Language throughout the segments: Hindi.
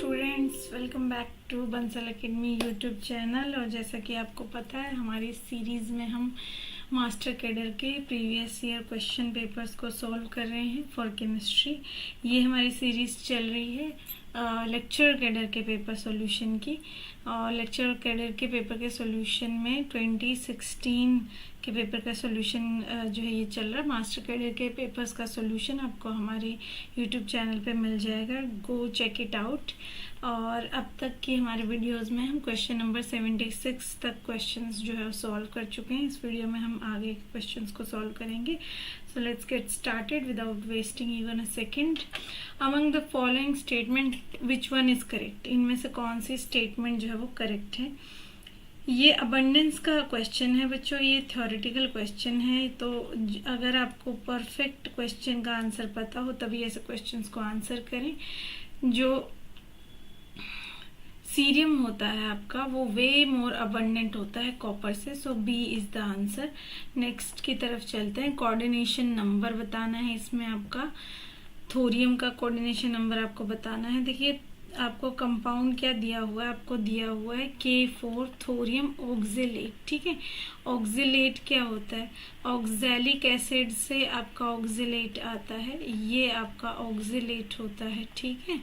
Students, welcome back to Bansal academy YouTube channel. और जैसा कि आपको पता है, हमारी सीरीज़ में हम मास्टर कैडर के प्रीवियस ईयर क्वेश्चन पेपर्स को सॉल्व कर रहे हैं फॉर केमिस्ट्री। ये हमारी सीरीज़ चल रही है लेक्चर कैडर के पेपर सॉल्यूशन की। और लेक्चर कैडर के पेपर के सॉल्यूशन में 2016 के पेपर का सॉल्यूशन जो है ये चल रहा है। मास्टर कैडर के पेपर्स का सॉल्यूशन आपको हमारे यूट्यूब चैनल पे मिल जाएगा, गो चेक इट आउट। और अब तक की हमारे वीडियोस में हम क्वेश्चन नंबर 76 तक क्वेश्चंस जो है सॉल्व कर चुके हैं। इस वीडियो में हम आगे क्वेश्चंस को सॉल्व करेंगे। So let's get started without wasting even a second. Among the following statement which one is correct? इनमें से कौन सी स्टेटमेंट जो है वो करेक्ट है? ये अबंडेंस का क्वेश्चन है बच्चों, ये थ्योरेटिकल क्वेश्चन है। तो अगर आपको परफेक्ट क्वेश्चन का आंसर पता हो तभी ऐसे क्वेश्चंस को आंसर करें। जो सीरियम होता है आपका वो वे मोर अबंडेंट होता है कॉपर से, so B is the answer. Next की तरफ चलते हैं। कोऑर्डिनेशन नंबर बताना है इसमें आपका। थोरियम का कोऑर्डिनेशन नंबर आपको बताना है। देखिए आपको कंपाउंड क्या दिया हुआ है, आपको दिया हुआ है K4 थोरियम ऑक्जेलेट। ठीक है, ऑक्जेलेट क्या होता है? ऑक्जेलिक एसिड से आपका ऑक्जेलेट आता है, ये आपका ऑक्जेलेट होता है। ठीक है,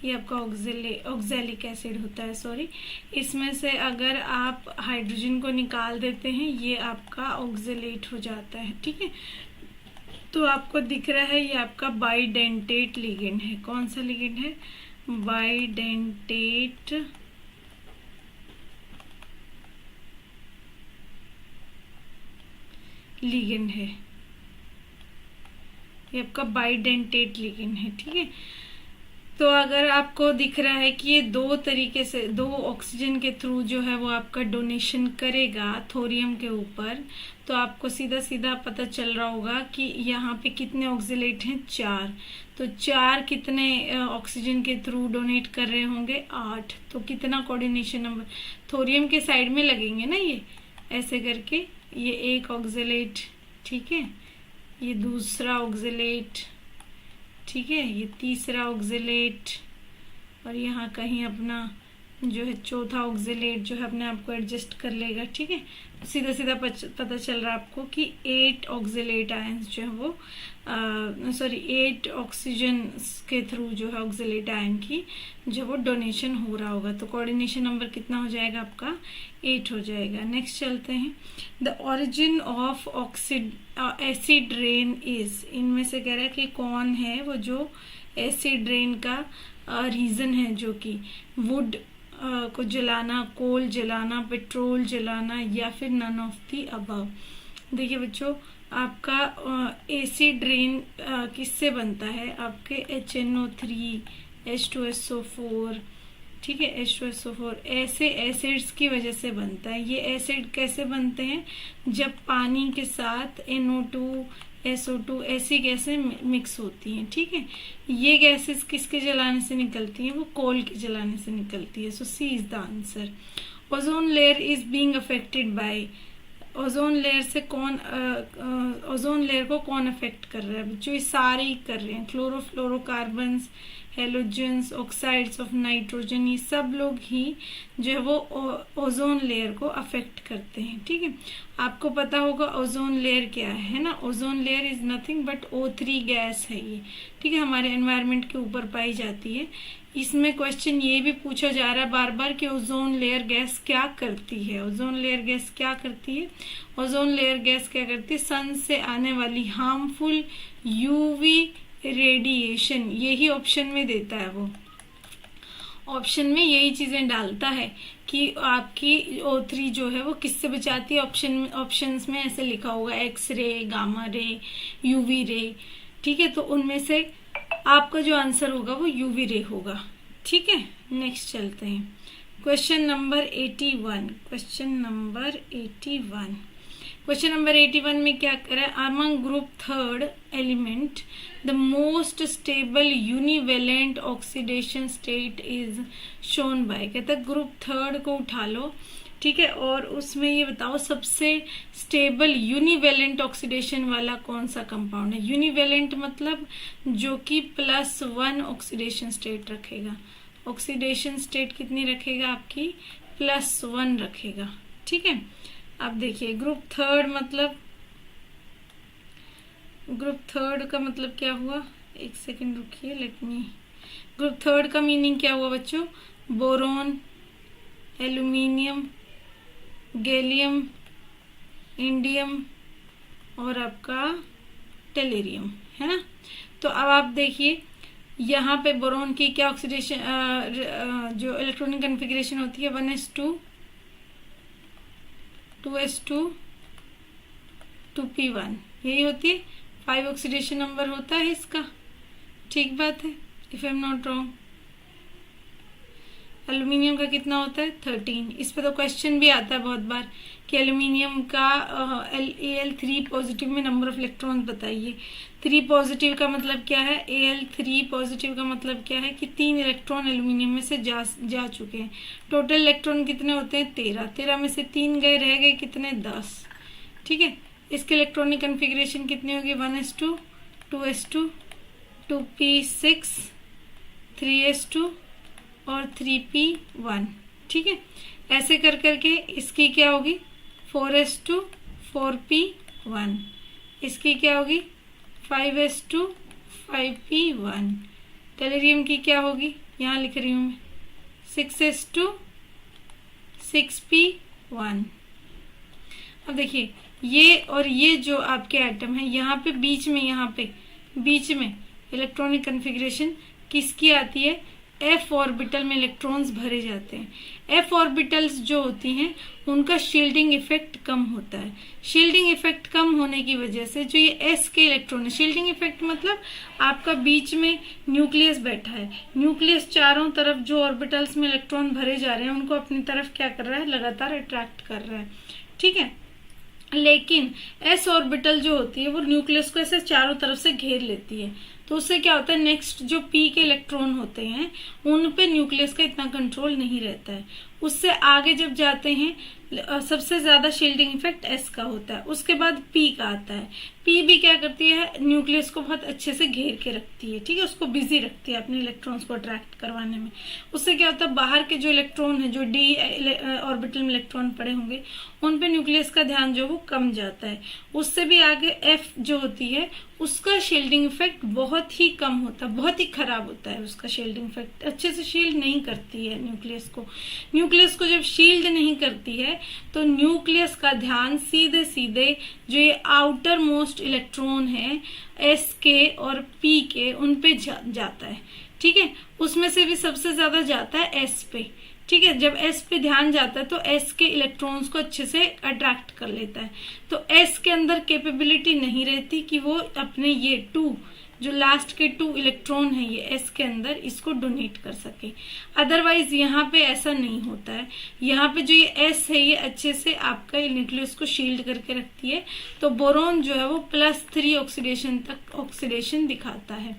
ये आपका ऑक्जेलिक एसिड होता है, सॉरी। इसमें से अगर आप हाइड्रोजन को निकाल देते हैं ये आपका ऑक्जेलेट हो जाता है। ठीक है, तो आपको दिख रहा है ये आपका बाइडेंटेट लिगेंड है। कौन सा लिगेंड है? बाइडेंटेट लिगेंड है, ये आपका बाइडेंटेट लिगेंड है। ठीक है, तो अगर आपको दिख रहा है कि ये दो तरीके से, दो ऑक्सीजन के थ्रू जो है वो आपका डोनेशन करेगा थोरियम के ऊपर, तो आपको सीधा सीधा पता चल रहा होगा कि यहाँ पे कितने ऑक्सीलेट हैं? 4। तो 4 कितने ऑक्सीजन के थ्रू डोनेट कर रहे होंगे? 8। तो कितना कोऑर्डिनेशन नंबर थोरियम के साइड में लगेंगे ना, ये ऐसे करके, ये एक ऑक्सीलेट, ठीक है, ये दूसरा ऑक्सीलेट, ठीक है, ये तीसरा ऑक्सीलेट, और यहाँ कहीं अपना जो है चौथा ऑक्सीलेट जो है अपने आप को एडजस्ट कर लेगा। ठीक है, सीधा सीधा पता चल रहा है आपको कि 8 ऑक्सीलेट आयंस जो है वो 8 ऑक्सीजन के थ्रू जो है ऑक्सीलेट आयन की जो वो डोनेशन हो रहा होगा। तो कोऑर्डिनेशन नंबर कितना हो जाएगा आपका? 8 हो जाएगा। नेक्स्ट चलते हैं। The origin of acid rain is, इनमें से कह रहा है कि कौन है वो जो एसिड रेन का रीजन है, जो कि वुड को जलाना, कोल जलाना, पेट्रोल जलाना, या फिर नन ऑफ दी अबव। देखिए बच्चों, आपका एसिड रेन किससे बनता है? आपके HNO3, H2SO4, ठीक है, H2SO4 ऐसे एसिड्स की वजह से बनता है। ये एसिड कैसे बनते हैं? जब पानी के साथ NO2, SO2 ऐसी गैसें मिक्स होती हैं। ठीक है, ये गैसेस किसके जलाने से निकलती हैं? वो कोल के जलाने से निकलती है। So C is the answer. Ozone layer is being affected by, ozone layer से कौन, ओजोन लेयर को कौन अफेक्ट कर रहा है बच्चों? ये सारे ही कर रहे हैं। Chlorofluorocarbons, halogens, oxides of nitrogen, ये सब लोग ही जो है वो ओजोन लेयर को अफेक्ट करते हैं। ठीक है, आपको पता होगा ओजोन लेयर क्या है ना? Ozone layer is nothing but O3 gas है ये। ठीक है, हमारे एनवायरनमेंट के ऊपर पाई जाती है। इसमें क्वेश्चन ये भी पूछा जा रहा है बार बार कि ओजोन लेयर गैस क्या करती है? ओजोन लेयर गैस क्या करती है? ओजोन लेयर गैस क्या करती है? सन से आने वाली हार्मफुल UV रेडिएशन, यही ऑप्शन में देता है वो, ऑप्शन में यही चीजें डालता है कि आपकी O3 जो है वो किससे बचाती है। ऑप्शंस में ऐसे लिखा होगा X ray, gamma ray, UV रे। ठीक है, तो उनमें से आपका जो आंसर होगा वो UV रे होगा। ठीक है, नेक्स्ट चलते हैं। Question number 81। क्वेश्चन नंबर 81 में क्या कर रहा है? Among group third element the most stable univalent oxidation state is shown by. कहता है ग्रुप थर्ड को उठा लो, ठीक है, और उसमें ये बताओ सबसे स्टेबल यूनिवेलेंट ऑक्सीडेशन वाला कौन सा कंपाउंड है। यूनिवेलेंट मतलब जो कि +1 ऑक्सीडेशन स्टेट रखेगा, ऑक्सीडेशन स्टेट कितनी रखेगा आपकी, +1 रखेगा। ठीक है, अब देखिए ग्रुप थर्ड का मतलब क्या हुआ, एक सेकंड रुकिए, ग्रुप थर्ड का मीनिंग क्या हुआ बच्चों, बोरोन, एल्यूमिनियम, गैलियम, इंडियम और आपका टेलेरियम, है ना। तो अब आप देखिए यहाँ पे बोरोन की क्या ऑक्सीडेशन जो इलेक्ट्रॉनिक कन्फिग्रेशन होती है 1s2 2s2 2p1, यही होती है। 5 ऑक्सीडेशन नंबर होता है इसका, ठीक बात है, if I am not wrong. Aluminium का कितना होता है 13। इस पे तो क्वेश्चन भी आता है बहुत बार कि एल्यूमिनियम का Al3 पॉजिटिव में नंबर ऑफ इलेक्ट्रॉन्स बताइए। 3 पॉजिटिव का मतलब क्या है, Al3 पॉजिटिव का मतलब क्या है कि 3 इलेक्ट्रॉन एल्यूमिनियम में से जा चुके हैं। टोटल इलेक्ट्रॉन कितने होते हैं 13 में से 3 गए, रह गए कितने 10। ठीक है, इसके इलेक्ट्रॉनिक कन्फिग्रेशन कितनी होगी 1s2 2s2 2p6 3s2 और 3p1। ठीक है, ऐसे कर करके इसकी क्या होगी 4s2 4p1, इसकी क्या होगी 5s2 5p1। टेलेरियम की क्या होगी, यहाँ लिख रही हूं मैं 6s2 6p1। अब देखिए ये और ये जो आपके एटम है यहाँ पे बीच में इलेक्ट्रॉनिक कन्फिग्रेशन किसकी आती है, f ऑर्बिटल में इलेक्ट्रॉन्स भरे जाते हैं। f ऑर्बिटल्स जो होती हैं उनका शील्डिंग इफेक्ट कम होता है। शील्डिंग इफेक्ट कम होने की वजह से जो ये s के इलेक्ट्रॉन है, शील्डिंग इफेक्ट मतलब आपका बीच में न्यूक्लियस बैठा है, न्यूक्लियस चारों तरफ जो ऑर्बिटल्स में इलेक्ट्रॉन भरे जा रहे हैं उनको अपनी तरफ क्या कर रहा है, लगातार अट्रैक्ट कर रहा है। ठीक है, लेकिन s ऑर्बिटल जो होती है वो न्यूक्लियस को ऐसे चारों तरफ से घेर लेती है, तो उससे क्या होता है नेक्स्ट जो p के इलेक्ट्रॉन होते हैं उन पे न्यूक्लियस का इतना कंट्रोल नहीं रहता है। उससे आगे जब जाते हैं सबसे ज्यादा शील्डिंग इफेक्ट s का होता है, उसके बाद p का आता है। p भी क्या करती है, न्यूक्लियस को बहुत अच्छे से घेर के रखती है। ठीक है, उसको बिजी रखती है अपने इलेक्ट्रॉन्स को अट्रैक्ट करवाने में। उससे क्या होता है बाहर के जो इलेक्ट्रॉन है, जो d ऑर्बिटल में इलेक्ट्रॉन पड़े होंगे उन पे न्यूक्लियस का ध्यान जो वो कम जाता है। उससे भी आगे f जो होती है उसका शील्डिंग इफेक्ट बहुत ही कम होता है, बहुत ही खराब होता है उसका शील्डिंग इफेक्ट, अच्छे से शील्ड नहीं करती है न्यूक्लियस को। न्यूक्लियस को जब शील्ड नहीं करती है तो न्यूक्लियस का ध्यान सीधे सीधे जो ये आउटर मोस्ट इलेक्ट्रॉन है s के और p के उन पे जाता है। ठीक है, उसमें से भी सबसे ज्यादा जाता है s पे। ठीक है, जब s पे ध्यान जाता है तो s के इलेक्ट्रॉन्स को अच्छे से अट्रैक्ट कर लेता है। तो s के अंदर कैपेबिलिटी नहीं रहती कि वो अपने ये 2 जो लास्ट के 2 इलेक्ट्रॉन है ये s के अंदर इसको डोनेट कर सके। अदरवाइज यहाँ पे ऐसा नहीं होता है। यहाँ पे जो ये s है ये अच्छे से आपका न्यूक्लियस को शील्ड करके रखती है। तो बोरोन जो है वो +3 ऑक्सीडेशन तक ऑक्सीडेशन दिखाता है।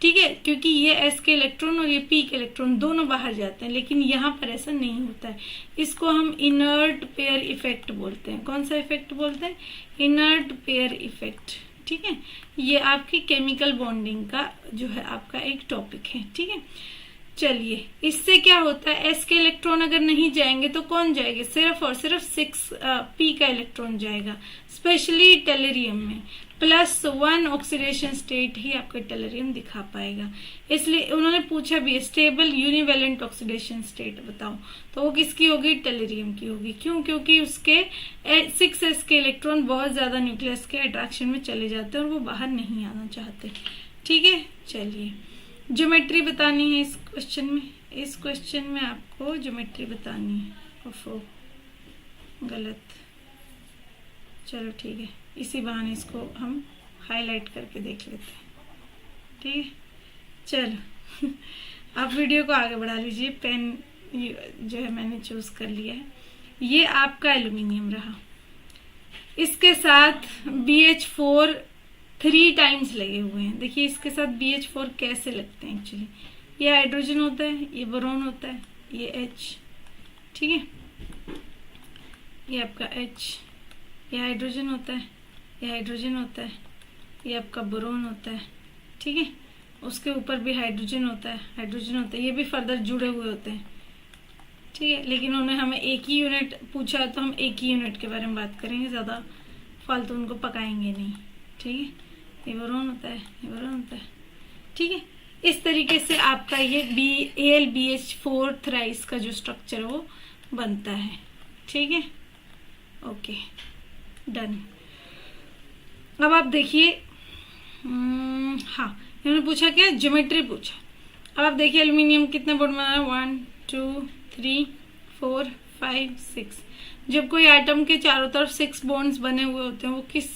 ठीक है, क्योंकि ये s के इलेक्ट्रॉन और ये p के इलेक्ट्रॉन दोनों बाहर जाते हैं, लेकिन यहाँ पर ऐसा नहीं होता है। इसको हम इनर्ट पेयर इफेक्ट बोलते हैं। कौन सा इफेक्ट बोलते हैं, इनर्ट पेयर इफेक्ट। ठीक है, ये आपकी केमिकल बॉन्डिंग का जो है आपका एक टॉपिक है। ठीक है, चलिए इससे क्या होता है, s के इलेक्ट्रॉन अगर नहीं जाएंगे तो कौन जाएंगे, सिर्फ और सिर्फ 6p का इलेक्ट्रॉन जाएगा, स्पेशली टेलेरियम में। +1 ऑक्सीडेशन स्टेट ही आपका टेलेरियम दिखा पाएगा। इसलिए उन्होंने पूछा भी स्टेबल यूनिवेलेंट ऑक्सीडेशन स्टेट बताओ, तो वो किसकी होगी, टेलेरियम की होगी। क्यों, क्योंकि उसके 6s के इलेक्ट्रॉन बहुत ज्यादा न्यूक्लियस के अट्रैक्शन में चले जाते हैं और वो बाहर नहीं आना चाहते। ठीक है, चलिए ज्योमेट्री बतानी है इस क्वेश्चन में। इस क्वेश्चन में आपको ज्योमेट्री बतानी है। ओफो गलत, चलो ठीक है, इसी बहाने इसको हम हाईलाइट करके देख लेते हैं। ठीक है, चलो आप वीडियो को आगे बढ़ा लीजिए। पेन जो है मैंने चूज कर लिया है, ये आपका एल्यूमिनियम रहा। इसके साथ BH4 3 टाइम्स लगे हुए हैं। देखिए इसके साथ BH4 कैसे लगते हैं एक्चुअली, ये हाइड्रोजन होता है, ये बोरोन होता है, ये H। ठीक है, ये आपका H, ये हाइड्रोजन होता है, ये हाइड्रोजन होता है, ये आपका बोरोन होता है। ठीक है, उसके ऊपर भी हाइड्रोजन होता है, ये भी फर्दर जुड़े हुए होते हैं, ठीक है। लेकिन उन्होंने हमें एक ही यूनिट पूछा तो हम एक ही यूनिट के बारे में बात करेंगे, ज़्यादा फालतू उनको पकाएंगे नहीं, ठीक है। ये बोरोन होता है, ठीक है। इस तरीके से आपका ये AlBH4 थ्राइस का जो स्ट्रक्चर वो बनता है, ठीक है। Okay, done. अब आप देखिए, हाँ, इन्होंने पूछा क्या, ज्योमेट्री पूछा। अब आप देखिए एल्यूमिनियम कितने बॉन्ड बना है, 1 2 3 4 5 6। जब कोई आइटम के चारों तरफ 6 बॉन्ड्स बने हुए होते हैं वो किस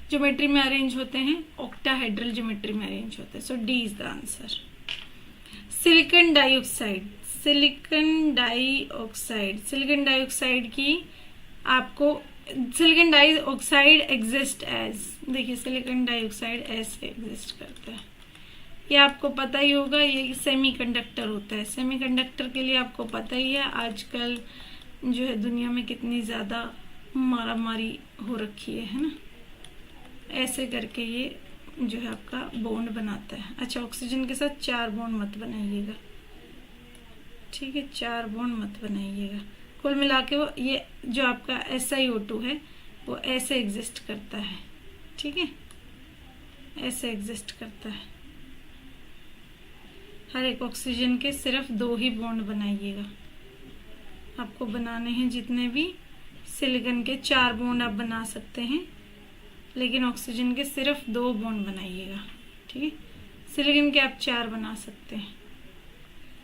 ज्योमेट्री में अरेंज होते हैं, ऑक्टाहेड्रल ज्योमेट्री में अरेंज होते हैं। So D is the answer. Silicon dioxide की आपको, सिलिकॉन डाइऑक्साइड एग्जिस्ट एज, देखिए सिलिकॉन डाइऑक्साइड ऐसे एग्जिस्ट करता है, ये आपको पता ही होगा, ये सेमीकंडक्टर होता है। सेमीकंडक्टर के लिए आपको पता ही है आजकल जो है दुनिया में कितनी ज्यादा मारामारी हो रखी है ना। ऐसे करके ये जो है आपका बॉन्ड बनाता है। अच्छा, ऑक्सीजन के साथ 4 बॉन्ड मत बनाइएगा, ठीक है, 4 बॉन्ड मत बनाइएगा। कुल मिला के वो ये जो आपका SiO2 है वो ऐसे एग्जिस्ट करता है, ठीक है, ऐसे एग्जिस्ट करता है। हर एक ऑक्सीजन के सिर्फ 2 ही बॉन्ड बनाइएगा, आपको बनाने हैं जितने भी। सिलिकॉन के 4 बॉन्ड आप बना सकते हैं, लेकिन ऑक्सीजन के सिर्फ 2 बॉन्ड बनाइएगा, ठीक है। सिलिकॉन के आप 4 बना सकते हैं,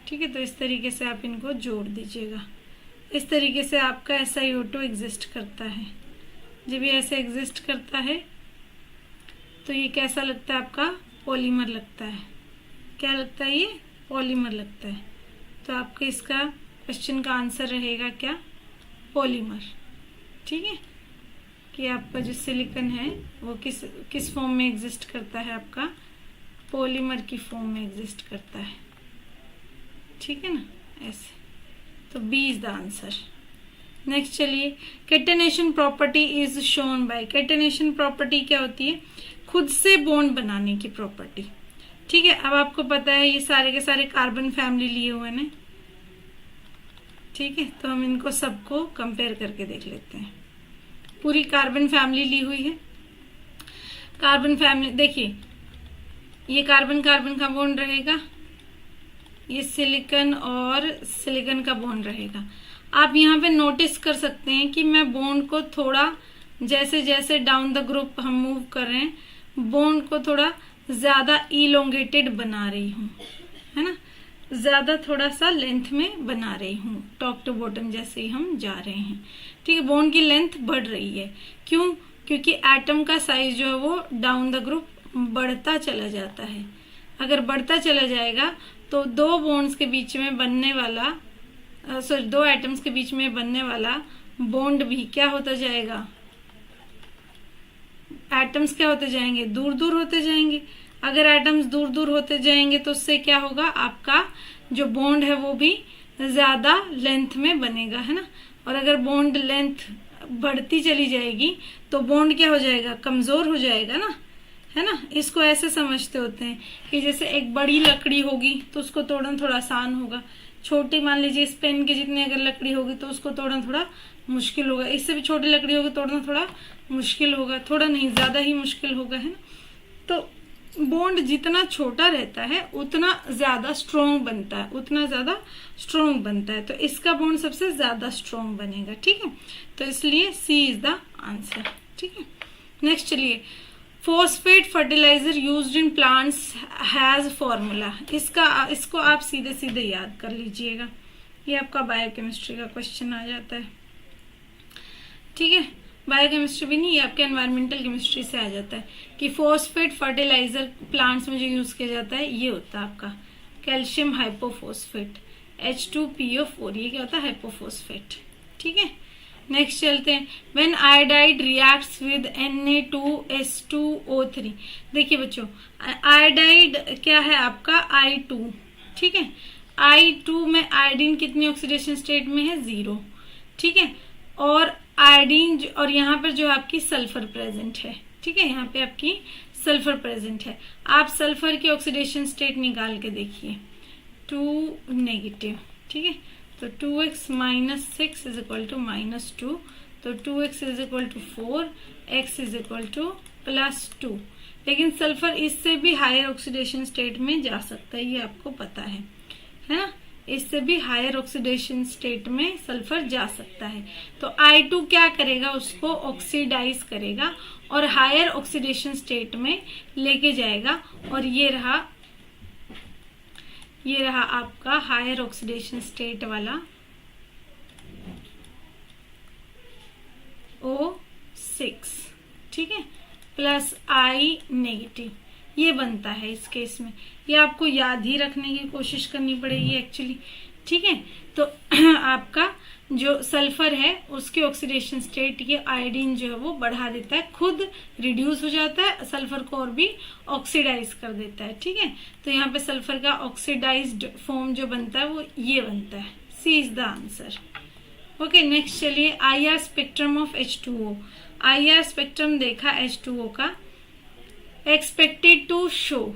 ठीक है। तो इस तरीके से आप इनको जोड़ दीजिएगा। इस तरीके से आपका SiO2 एग्जिस्ट करता है। जब ये ऐसे एग्जिस्ट करता है तो ये कैसा लगता है आपका, पॉलीमर लगता है। क्या लगता है, ये पॉलीमर लगता है। तो आपके इसका क्वेश्चन का आंसर रहेगा क्या, पॉलीमर, ठीक है। कि आपका जो सिलिकॉन है वो किस फॉर्म में एग्जिस्ट करता है, आपका पॉलीमर की फॉर्म में एग्जिस्ट करता है, ठीक है ना, ऐसे। तो B is the answer. Next चलिए, catenation property is shown by. Catenation property क्या होती है, खुद से बॉन्ड बनाने की प्रॉपर्टी, ठीक है। अब आपको पता है ये सारे के सारे कार्बन फैमिली लिए हुए हैं, ठीक है। तो हम इनको सबको कंपेयर करके देख लेते हैं। पूरी कार्बन फैमिली ली हुई है। कार्बन फैमिली देखिए, ये कार्बन कार्बन का बॉन्ड रहेगा, ये सिलिकॉन और सिलिकॉन का बॉन्ड रहेगा। आप यहाँ पे नोटिस कर सकते हैं कि मैं बॉन्ड को थोड़ा, जैसे जैसे डाउन द ग्रुप हम मूव कर रहे हैं, बॉन्ड को थोड़ा ज्यादा इलोंगेटेड बना रही हूँ, है ना, ज्यादा थोड़ा सा लेंथ में बना रही हूँ, टॉप टू बॉटम जैसे ही हम जा रहे हैं, ठीक है। बॉन्ड की लेंथ बढ़ रही है, क्यों, क्योंकि एटम का साइज जो है वो डाउन द ग्रुप बढ़ता चला जाता है। अगर बढ़ता चला जाएगा तो 2 बॉन्ड्स के बीच में बनने वाला, सॉरी 2 एटम्स के बीच में बनने वाला बॉन्ड भी क्या होता जाएगा, एटम्स क्या होते जाएंगे, दूर दूर होते जाएंगे। अगर एटम्स दूर दूर होते जाएंगे तो उससे क्या होगा, आपका जो बॉन्ड है वो भी ज्यादा लेंथ में बनेगा, है ना। और अगर बॉन्ड लेंथ बढ़ती चली जाएगी तो बॉन्ड क्या हो जाएगा, कमजोर हो जाएगा ना, है ना। इसको ऐसे समझते होते हैं कि जैसे एक बड़ी लकड़ी होगी तो उसको तोड़ना थोड़ा आसान होगा, छोटी मान लीजिए इस पेन के जितनी अगर लकड़ी होगी तो उसको तोड़ना थोड़ा मुश्किल होगा, इससे भी छोटी लकड़ी होगी तोड़ना थोड़ा मुश्किल होगा, थोड़ा नहीं ज्यादा ही मुश्किल होगा, है ना। तो बॉन्ड जितना छोटा रहता है उतना ज्यादा स्ट्रोंग बनता है, उतना ज्यादा स्ट्रोंग बनता है। तो इसका बॉन्ड सबसे ज्यादा स्ट्रोंग बनेगा, ठीक है। तो इसलिए सी इज द आंसर, ठीक है। नेक्स्ट चलिए, phosphate fertiliser used in plants has formula. इसको आप सीधे सीधे याद कर लीजिएगा, ये आपका बायोकेमिस्ट्री का क्वेश्चन आ जाता है, ठीक है। बायोकेमिस्ट्री भी नहीं, ये आपके एनवायरमेंटल केमिस्ट्री से आ जाता है कि फॉस्फेट फर्टिलाइजर प्लांट्स में जो यूज किया जाता है ये होता है आपका कैल्शियम हाइपोफॉस्फेट, H2PO4, ये क्या होता है, हाइपोफॉस्फेट, ठीक है। नेक्स्ट चलते हैं, when iodide reacts with Na2S2O3। देखिए बच्चों, आयोडाइड क्या है आपका I2, ठीक है। I2 में आयोडीन कितनी ऑक्सीडेशन स्टेट में है, 0, ठीक है। और आयोडीन और यहाँ पर जो आपकी सल्फर प्रेजेंट है, ठीक है, यहाँ पे आपकी सल्फर प्रेजेंट है। आप सल्फर की ऑक्सीडेशन स्टेट निकाल के देखिए, 2 नेगेटिव, ठीक है। तो 2x minus 6 is equal to -2, तो 2x is equal to 4, x is equal to +2। लेकिन सल्फर इससे भी हायर ऑक्सीडेशन स्टेट में जा सकता है, ये आपको पता है ना। इससे भी हायर ऑक्सीडेशन स्टेट में सल्फर जा सकता है। तो I2 क्या करेगा, उसको ऑक्सीडाइज करेगा और हायर ऑक्सीडेशन स्टेट में लेके जाएगा, और ये रहा आपका हायर ऑक्सीडेशन स्टेट वाला O6, ठीक है, प्लस I नेगेटिव, ये बनता है इस केस में। ये आपको याद ही रखने की कोशिश करनी पड़ेगी एक्चुअली, ठीक है। तो आपका जो सल्फर है उसके ऑक्सीडेशन स्टेट ये आयोडीन जो है वो बढ़ा देता है, खुद रिड्यूस हो जाता है, सल्फर को और भी ऑक्सीडाइज कर देता है, ठीक है। तो यहाँ पे सल्फर का ऑक्सीडाइज्ड फॉर्म जो बनता है वो ये बनता है। C is the answer. Okay, next चलिए, IR spectrum of H2O। IR spectrum देखा H2O का, एक्सपेक्टेड टू शो,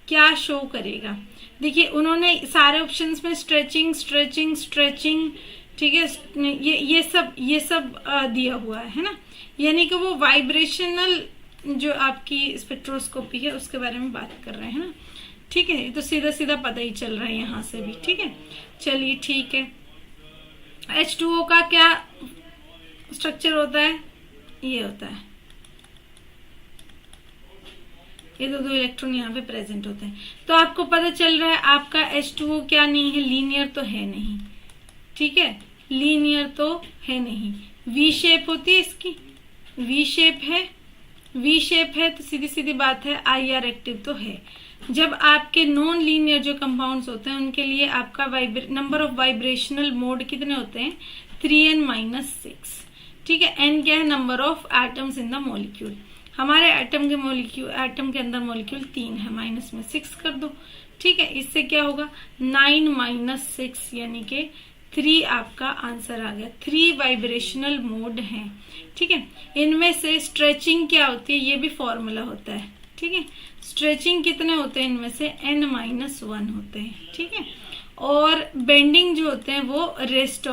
क्या शो करेगा। देखिए उन्होंने सारे ऑप्शंस में स्ट्रेचिंग स्ट्रेचिंग स्ट्रेचिंग, ठीक है, ये सब दिया हुआ है ना, यानी कि वो वाइब्रेशनल जो आपकी स्पेक्ट्रोस्कोपी है उसके बारे में बात कर रहे हैं ना, ठीक है। तो सीधा सीधा पता ही चल रहा है यहाँ से भी, ठीक है। चलिए ठीक है, H2O का क्या स्ट्रक्चर होता है, ये होता है, ये दो इलेक्ट्रॉन यहाँ पे प्रेजेंट होते हैं। तो आपको पता चल रहा है आपका H2O क्या नहीं है, लीनियर तो है नहीं, ठीक है, लीनियर तो है नहीं। V शेप होती है इसकी, V शेप है तो सीधी सीधी बात है IR एक्टिव तो है। जब आपके नॉन लीनियर जो कंपाउंड्स होते हैं उनके लिए आपका नंबर ऑफ वाइब्रेशनल मोड कितने होते हैं, 3n-6, ठीक है। n क्या है, number of atoms in the molecule. हमारे एटम के अंदर मॉलिक्यूल 3 है, माइनस में 6 कर दो, ठीक है। इससे क्या होगा, 9-6 यानी कि 3 आपका आंसर आ गया। 3 वाइब्रेशनल मोड हैं, ठीक है। इनमें से स्ट्रेचिंग क्या होती है, ये भी फॉर्मूला होता है, ठीक है। स्ट्रेचिंग कितने होते हैं, इनमें से n-1 होते हैं, ठीक है। और बेंडिंग जो होते हैं वो रेस्ट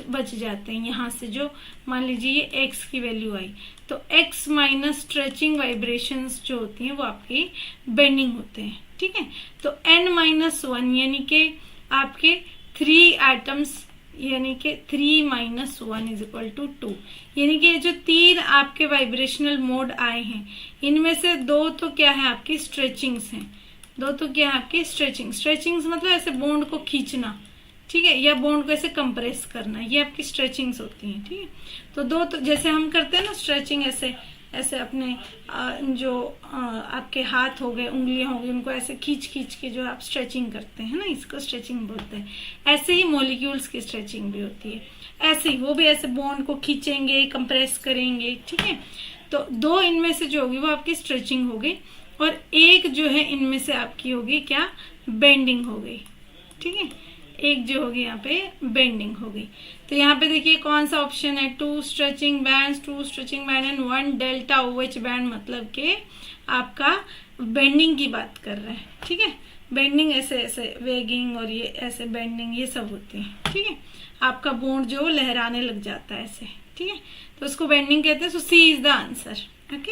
बच जाते हैं। यहाँ से जो मान लीजिए ये x की वैल्यू आई, तो x माइनस स्ट्रेचिंग वाइब्रेशंस जो होती हैं वो आपकी बेंडिंग होते हैं, ठीक है। तो n-1 यानी कि आपके 3 एटम्स, यानी कि 3-1 इज इक्वल टू 2, यानी कि जो 3 आपके वाइब्रेशनल मोड आए हैं इनमें से 2 तो क्या है आपकी स्ट्रेचिंग्स हैं, 2 तो क्या है आपकी स्ट्रेचिंग्स मतलब ऐसे बॉन्ड को खींचना, ठीक है, या बॉन्ड को ऐसे कंप्रेस करना, ये आपकी स्ट्रेचिंग्स होती हैं, ठीक है। तो 2 तो जैसे हम करते हैं ना स्ट्रेचिंग, ऐसे अपने जो आपके हाथ हो गए, उंगलियां हो गई, उनको ऐसे खींच के जो आप स्ट्रेचिंग करते हैं ना, इसको स्ट्रेचिंग बोलते हैं। ऐसे ही मॉलिक्यूल्स की स्ट्रेचिंग भी होती है, ऐसे ही वो भी ऐसे बॉन्ड को खींचेंगे, कंप्रेस करेंगे, ठीक है। तो 2 इनमें से जो होगी वो आपकी स्ट्रेचिंग हो गई, और एक जो है इनमें से आपकी होगी क्या, बेंडिंग हो गई, ठीक है। एक जो होगी यहाँ पे बेंडिंग हो गई। तो यहाँ पे देखिए कौन सा ऑप्शन है, 2 stretching band and 1 delta OH band, मतलब के आपका बेंडिंग की बात कर रहे हैं, ठीक है। बेंडिंग ऐसे वेगिंग और ये ऐसे बेंडिंग, ये सब होती है, ठीक है। आपका बॉन्ड जो लहराने लग जाता है ऐसे, ठीक है, तो उसको बेंडिंग कहते हैं। So C is the answer. Okay,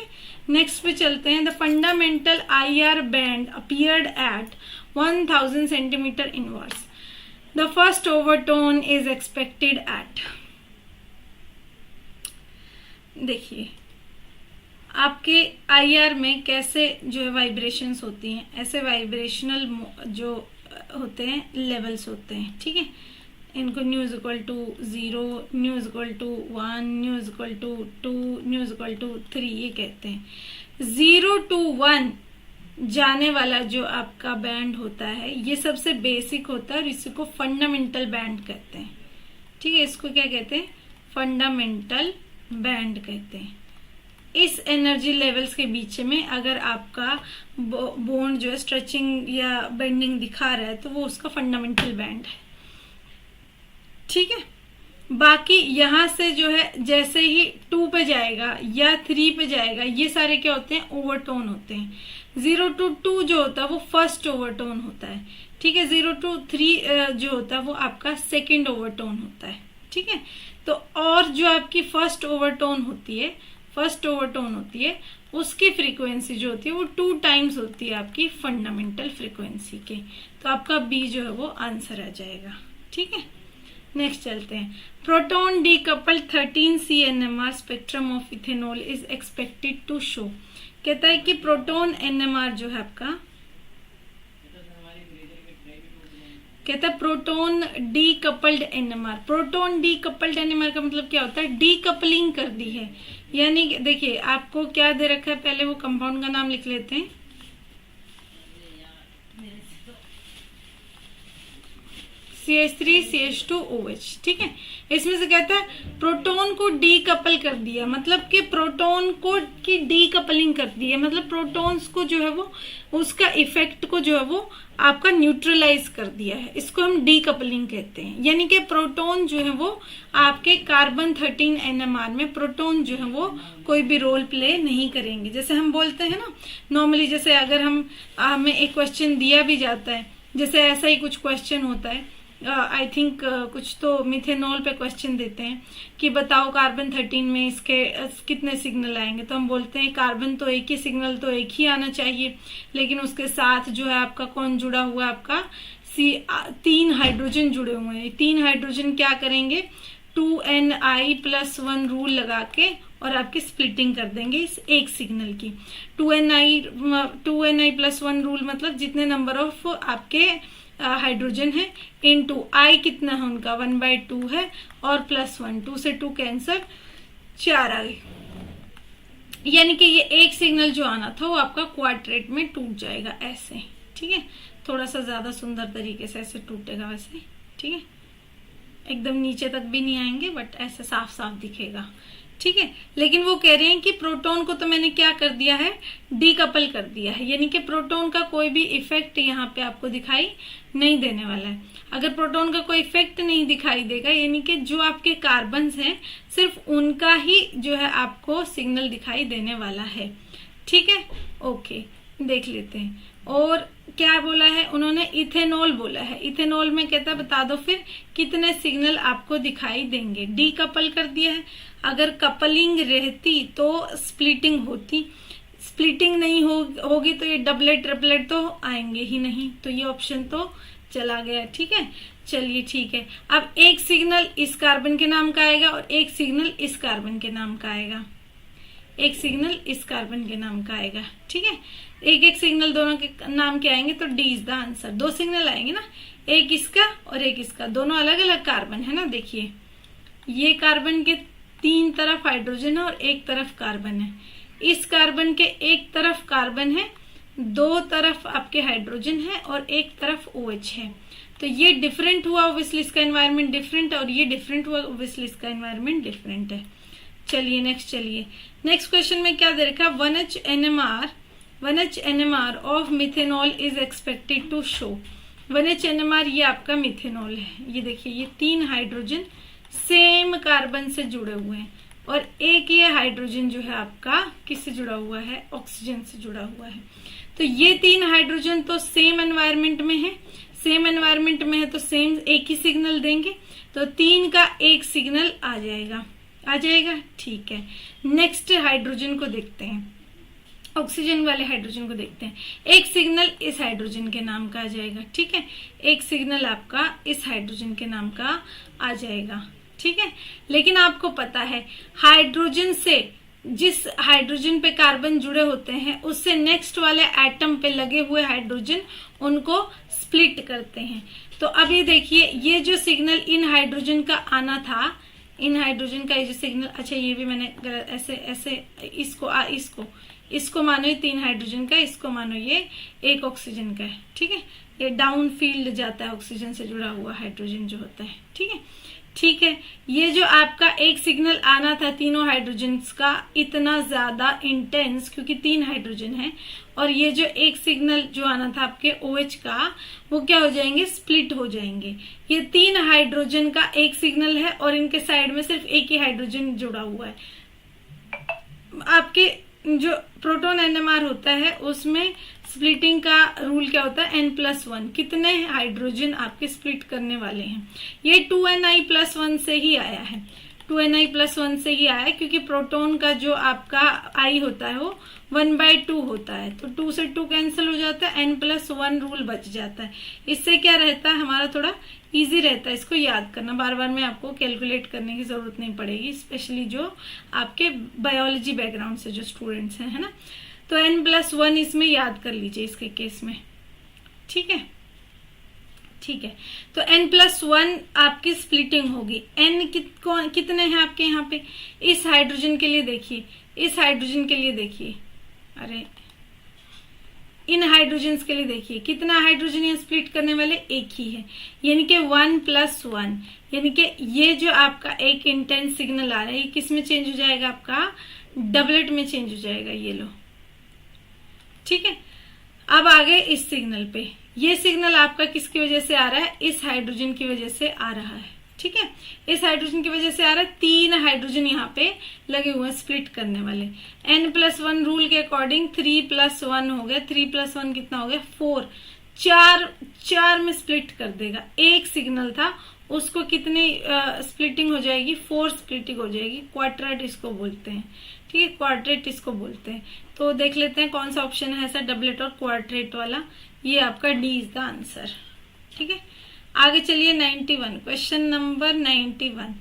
next पे चलते हैं। The fundamental IR band appeared at 1000 centimetre inverse. The first overtone is expected at, देखिए आपके IR में कैसे जो है वाइब्रेशंस होती हैं, ऐसे वाइब्रेशनल जो होते हैं लेवल्स होते हैं, ठीक है। इनको ν = 0, ν = 1, ν = 2, ν = 3 ये कहते हैं। 0 to 1 जाने वाला जो आपका बैंड होता है ये सबसे बेसिक होता है और इसी को फंडामेंटल बैंड कहते हैं, ठीक है। इसको क्या कहते हैं, फंडामेंटल बैंड कहते हैं। इस एनर्जी लेवल्स के बीच में अगर आपका बॉन्ड जो है स्ट्रेचिंग या बेंडिंग दिखा रहा है तो वो उसका फंडामेंटल बैंड है, ठीक है। बाकी यहाँ से जो है जैसे ही 2 पे जाएगा या 3 पे जाएगा, ये सारे क्या होते हैं, ओवरटोन होते हैं। 0 to 2 जो होता है वो फर्स्ट ओवरटोन होता है, ठीक है। 0 to 3 जो होता है वो आपका सेकंड ओवरटोन होता है, ठीक है। तो और जो आपकी फर्स्ट ओवरटोन होती है उसकी फ्रीक्वेंसी जो होती है वो 2 टाइम्स होती है आपकी फंडामेंटल फ्रीक्वेंसी के। तो आपका बी जो है वो आंसर आ जाएगा, ठीक है। नेक्स्ट चलते हैं। Proton decoupled 13 CNMR spectrum of ethanol is expected to show. कहता है कि प्रोटॉन NMR जो है आपका, कहता है proton decoupled NMR। Proton decoupled NMR का मतलब क्या होता है, डीकपलिंग कर दी है। यानी देखिए आपको क्या दे रखा है, पहले वो कंपाउंड का नाम लिख लेते हैं। CH3CH2OH, ठीक है। इसमें से कहता है प्रोटॉन को डीकपल कर दिया, मतलब कि प्रोटॉन को की डीकपलिंग कर दी है, मतलब प्रोटॉन्स को जो है वो उसका इफेक्ट को जो है वो आपका न्यूट्रलाइज कर दिया है। इसको हम डीकपलिंग कहते हैं। यानी कि प्रोटॉन जो है वो आपके कार्बन 13 NMR में प्रोटॉन जो है वो कोई भी रोल प्ले नहीं करेंगे। जैसे हम बोलते हैं ना नॉर्मली, जैसे अगर हमें एक क्वेश्चन दिया भी जाता है, जैसे ऐसा ही कुछ क्वेश्चन होता है, आई थिंक कुछ तो मिथेनॉल पे क्वेश्चन देते हैं कि बताओ कार्बन 13 में इसके कितने सिग्नल आएंगे, तो हम बोलते हैं कार्बन तो एक ही सिग्नल तो एक ही आना चाहिए, लेकिन उसके साथ जो है आपका कौन जुड़ा हुआ है, आपका 3 हाइड्रोजन जुड़े हुए हैं। 3 हाइड्रोजन क्या करेंगे, 2Ni+1 रूल लगा के और आपकी स्प्लिटिंग कर देंगे इस एक सिग्नल की। 2Ni+1 रूल मतलब जितने नंबर ऑफ आपके हाइड्रोजन है इनटू आई कितना है उनका 1/2 है और +1, 2 से 2 कैंसर, 4 आ गई। यानी कि ये एक सिग्नल जो आना था वो आपका क्वाड्रेट में टूट जाएगा ऐसे, ठीक है। थोड़ा सा ज्यादा सुंदर तरीके से ऐसे टूटेगा वैसे, ठीक है। एकदम नीचे तक भी नहीं आएंगे बट ऐसे साफ साफ दिखेगा, ठीक है। लेकिन वो कह रहे हैं कि प्रोटॉन को तो मैंने क्या कर दिया है, डीकपल कर दिया है, यानी कि प्रोटॉन का कोई भी इफेक्ट यहाँ पे आपको दिखाई नहीं देने वाला है। अगर प्रोटॉन का कोई इफेक्ट नहीं दिखाई देगा, यानी कि जो आपके कार्बन्स हैं सिर्फ उनका ही जो है आपको सिग्नल दिखाई देने वाला है, ठीक है। ओके, देख लेते हैं। और क्या बोला है उन्होंने, इथेनॉल बोला है। इथेनॉल में कहता है बता दो फिर कितने सिग्नल आपको दिखाई देंगे। डीकपल कर दिया है, अगर कपलिंग रहती तो स्प्लिटिंग होती, स्प्लिटिंग नहीं होगी तो ये डबलेट ट्रिपलेट तो आएंगे ही नहीं, तो ये ऑप्शन तो चला गया, ठीक है। चलिए ठीक है, अब एक सिग्नल इस कार्बन के नाम का आएगा और एक सिग्नल इस कार्बन के नाम का आएगा, एक सिग्नल इस कार्बन के नाम का आएगा, ठीक है। एक एक सिग्नल दोनों के नाम के आएंगे तो D is the answer. 2 signal आएंगे ना, एक इसका और एक इसका, दोनों अलग अलग कार्बन है ना। देखिए ये कार्बन के 3 तरफ हाइड्रोजन है और एक तरफ कार्बन है। इस कार्बन के एक तरफ कार्बन है, 2 तरफ आपके हाइड्रोजन है और एक तरफ OH है। तो ये डिफरेंट हुआ, ऑब्वियसली इसका एनवायरनमेंट डिफरेंट है, और ये डिफरेंट हुआ, ऑब्वियसली इसका एनवायरनमेंट डिफरेंट है। चलिए नेक्स्ट क्वेश्चन में क्या दे रखा, 1H NMR of methanol is expected to show. 1H NMR ये आपका मिथेनॉल है। ये देखिए ये 3 हाइड्रोजन सेम कार्बन से जुड़े हुए हैं और एक ये हाइड्रोजन जो है आपका किससे जुड़ा हुआ है, ऑक्सीजन से जुड़ा हुआ है। तो ये 3 हाइड्रोजन तो सेम एनवायरनमेंट में है, सेम एनवायरनमेंट में है तो सेम एक ही सिग्नल देंगे, तो 3 का एक सिग्नल आ जाएगा, ठीक है। नेक्स्ट हाइड्रोजन को देखते हैं, ऑक्सीजन वाले हाइड्रोजन को देखते हैं। एक सिग्नल इस हाइड्रोजन के नाम का आ जाएगा, ठीक है। एक सिग्नल आपका इस हाइड्रोजन के नाम का आ जाएगा, ठीक है। लेकिन आपको पता है हाइड्रोजन से, जिस हाइड्रोजन पे कार्बन जुड़े होते हैं उससे नेक्स्ट वाले एटम पे लगे हुए हाइड्रोजन उनको स्प्लिट करते हैं। तो अभी देखिए ये जो सिग्नल इन हाइड्रोजन का आना था, इन हाइड्रोजन का ये जो सिग्नल, अच्छा ये भी मैंने ऐसे इसको मानो ये 3 हाइड्रोजन का, इसको मानो ये एक ऑक्सीजन का है, ठीक है। ये डाउन फील्ड जाता है ऑक्सीजन से जुड़ा हुआ हाइड्रोजन जो होता है, ठीक है। ठीक है, ये जो आपका एक सिग्नल आना था तीनों हाइड्रोजन्स का इतना ज्यादा इंटेंस, क्योंकि 3 हाइड्रोजन है, और ये जो एक सिग्नल जो आना था आपके OH का, वो क्या हो जाएंगे, स्प्लिट हो जाएंगे। ये 3 हाइड्रोजन का एक सिग्नल है और इनके साइड में सिर्फ एक ही हाइड्रोजन जुड़ा हुआ है। आपके जो प्रोटॉन NMR होता है उसमें स्प्लिटिंग का रूल क्या होता है, N+1, कितने हाइड्रोजन आपके स्प्लिट करने वाले हैं। ये 2Ni+1 से ही आया है, 2Ni+1 से ही आया है, क्योंकि प्रोटॉन का जो आपका I होता है वो 1/2 होता है, तो 2 से 2 कैंसिल हो जाता है, N+1 रूल बच जाता है। इससे क्या रहता है, हमारा थोड़ा इजी रहता है इसको याद करना, बार बार में आपको कैलकुलेट करने की जरूरत नहीं पड़ेगी, स्पेशली जो आपके बायोलॉजी बैकग्राउंड से जो स्टूडेंट्स हैं, है ना। तो N+1 इसमें याद कर लीजिए इसके केस में, ठीक है। ठीक है, तो N+1 आपकी स्प्लिटिंग होगी। N कितने हैं आपके यहाँ पे, इस हाइड्रोजन के लिए देखिए, इस हाइड्रोजन के लिए देखिए, अरे इन हाइड्रोजन के लिए देखिए, कितना हाइड्रोजन यहाँ स्प्लिट करने वाले, एक ही है, यानी कि 1+1, यानी कि ये जो आपका एक इंटेंस सिग्नल आ रहा है, ये किस में चेंज हो जाएगा, आपका डबलेट में चेंज हो जाएगा, ये लो, ठीक है। अब आगे इस सिग्नल पे, ये सिग्नल आपका किसकी वजह से आ रहा है, इस हाइड्रोजन की वजह से आ रहा है, ठीक है, इस हाइड्रोजन की वजह से आ रहा है। 3 हाइड्रोजन यहाँ पे लगे हुए हैं स्प्लिट करने वाले। N+1 रूल के अकॉर्डिंग 3+1 हो गया, 3+1 कितना हो गया, 4, 4 में स्प्लिट कर देगा। एक सिग्नल था उसको कितनी स्प्लिटिंग हो जाएगी, 4 स्प्लिटिंग हो जाएगी, क्वाड्रेट इसको बोलते हैं, ठीक है, क्वाड्रेट इसको बोलते हैं। तो देख लेते हैं कौन सा ऑप्शन है ऐसा डबलेट और क्वाड्रेट वाला, ये आपका डी इज द आंसर, ठीक है। आगे चलिए 91, क्वेश्चन नंबर 91,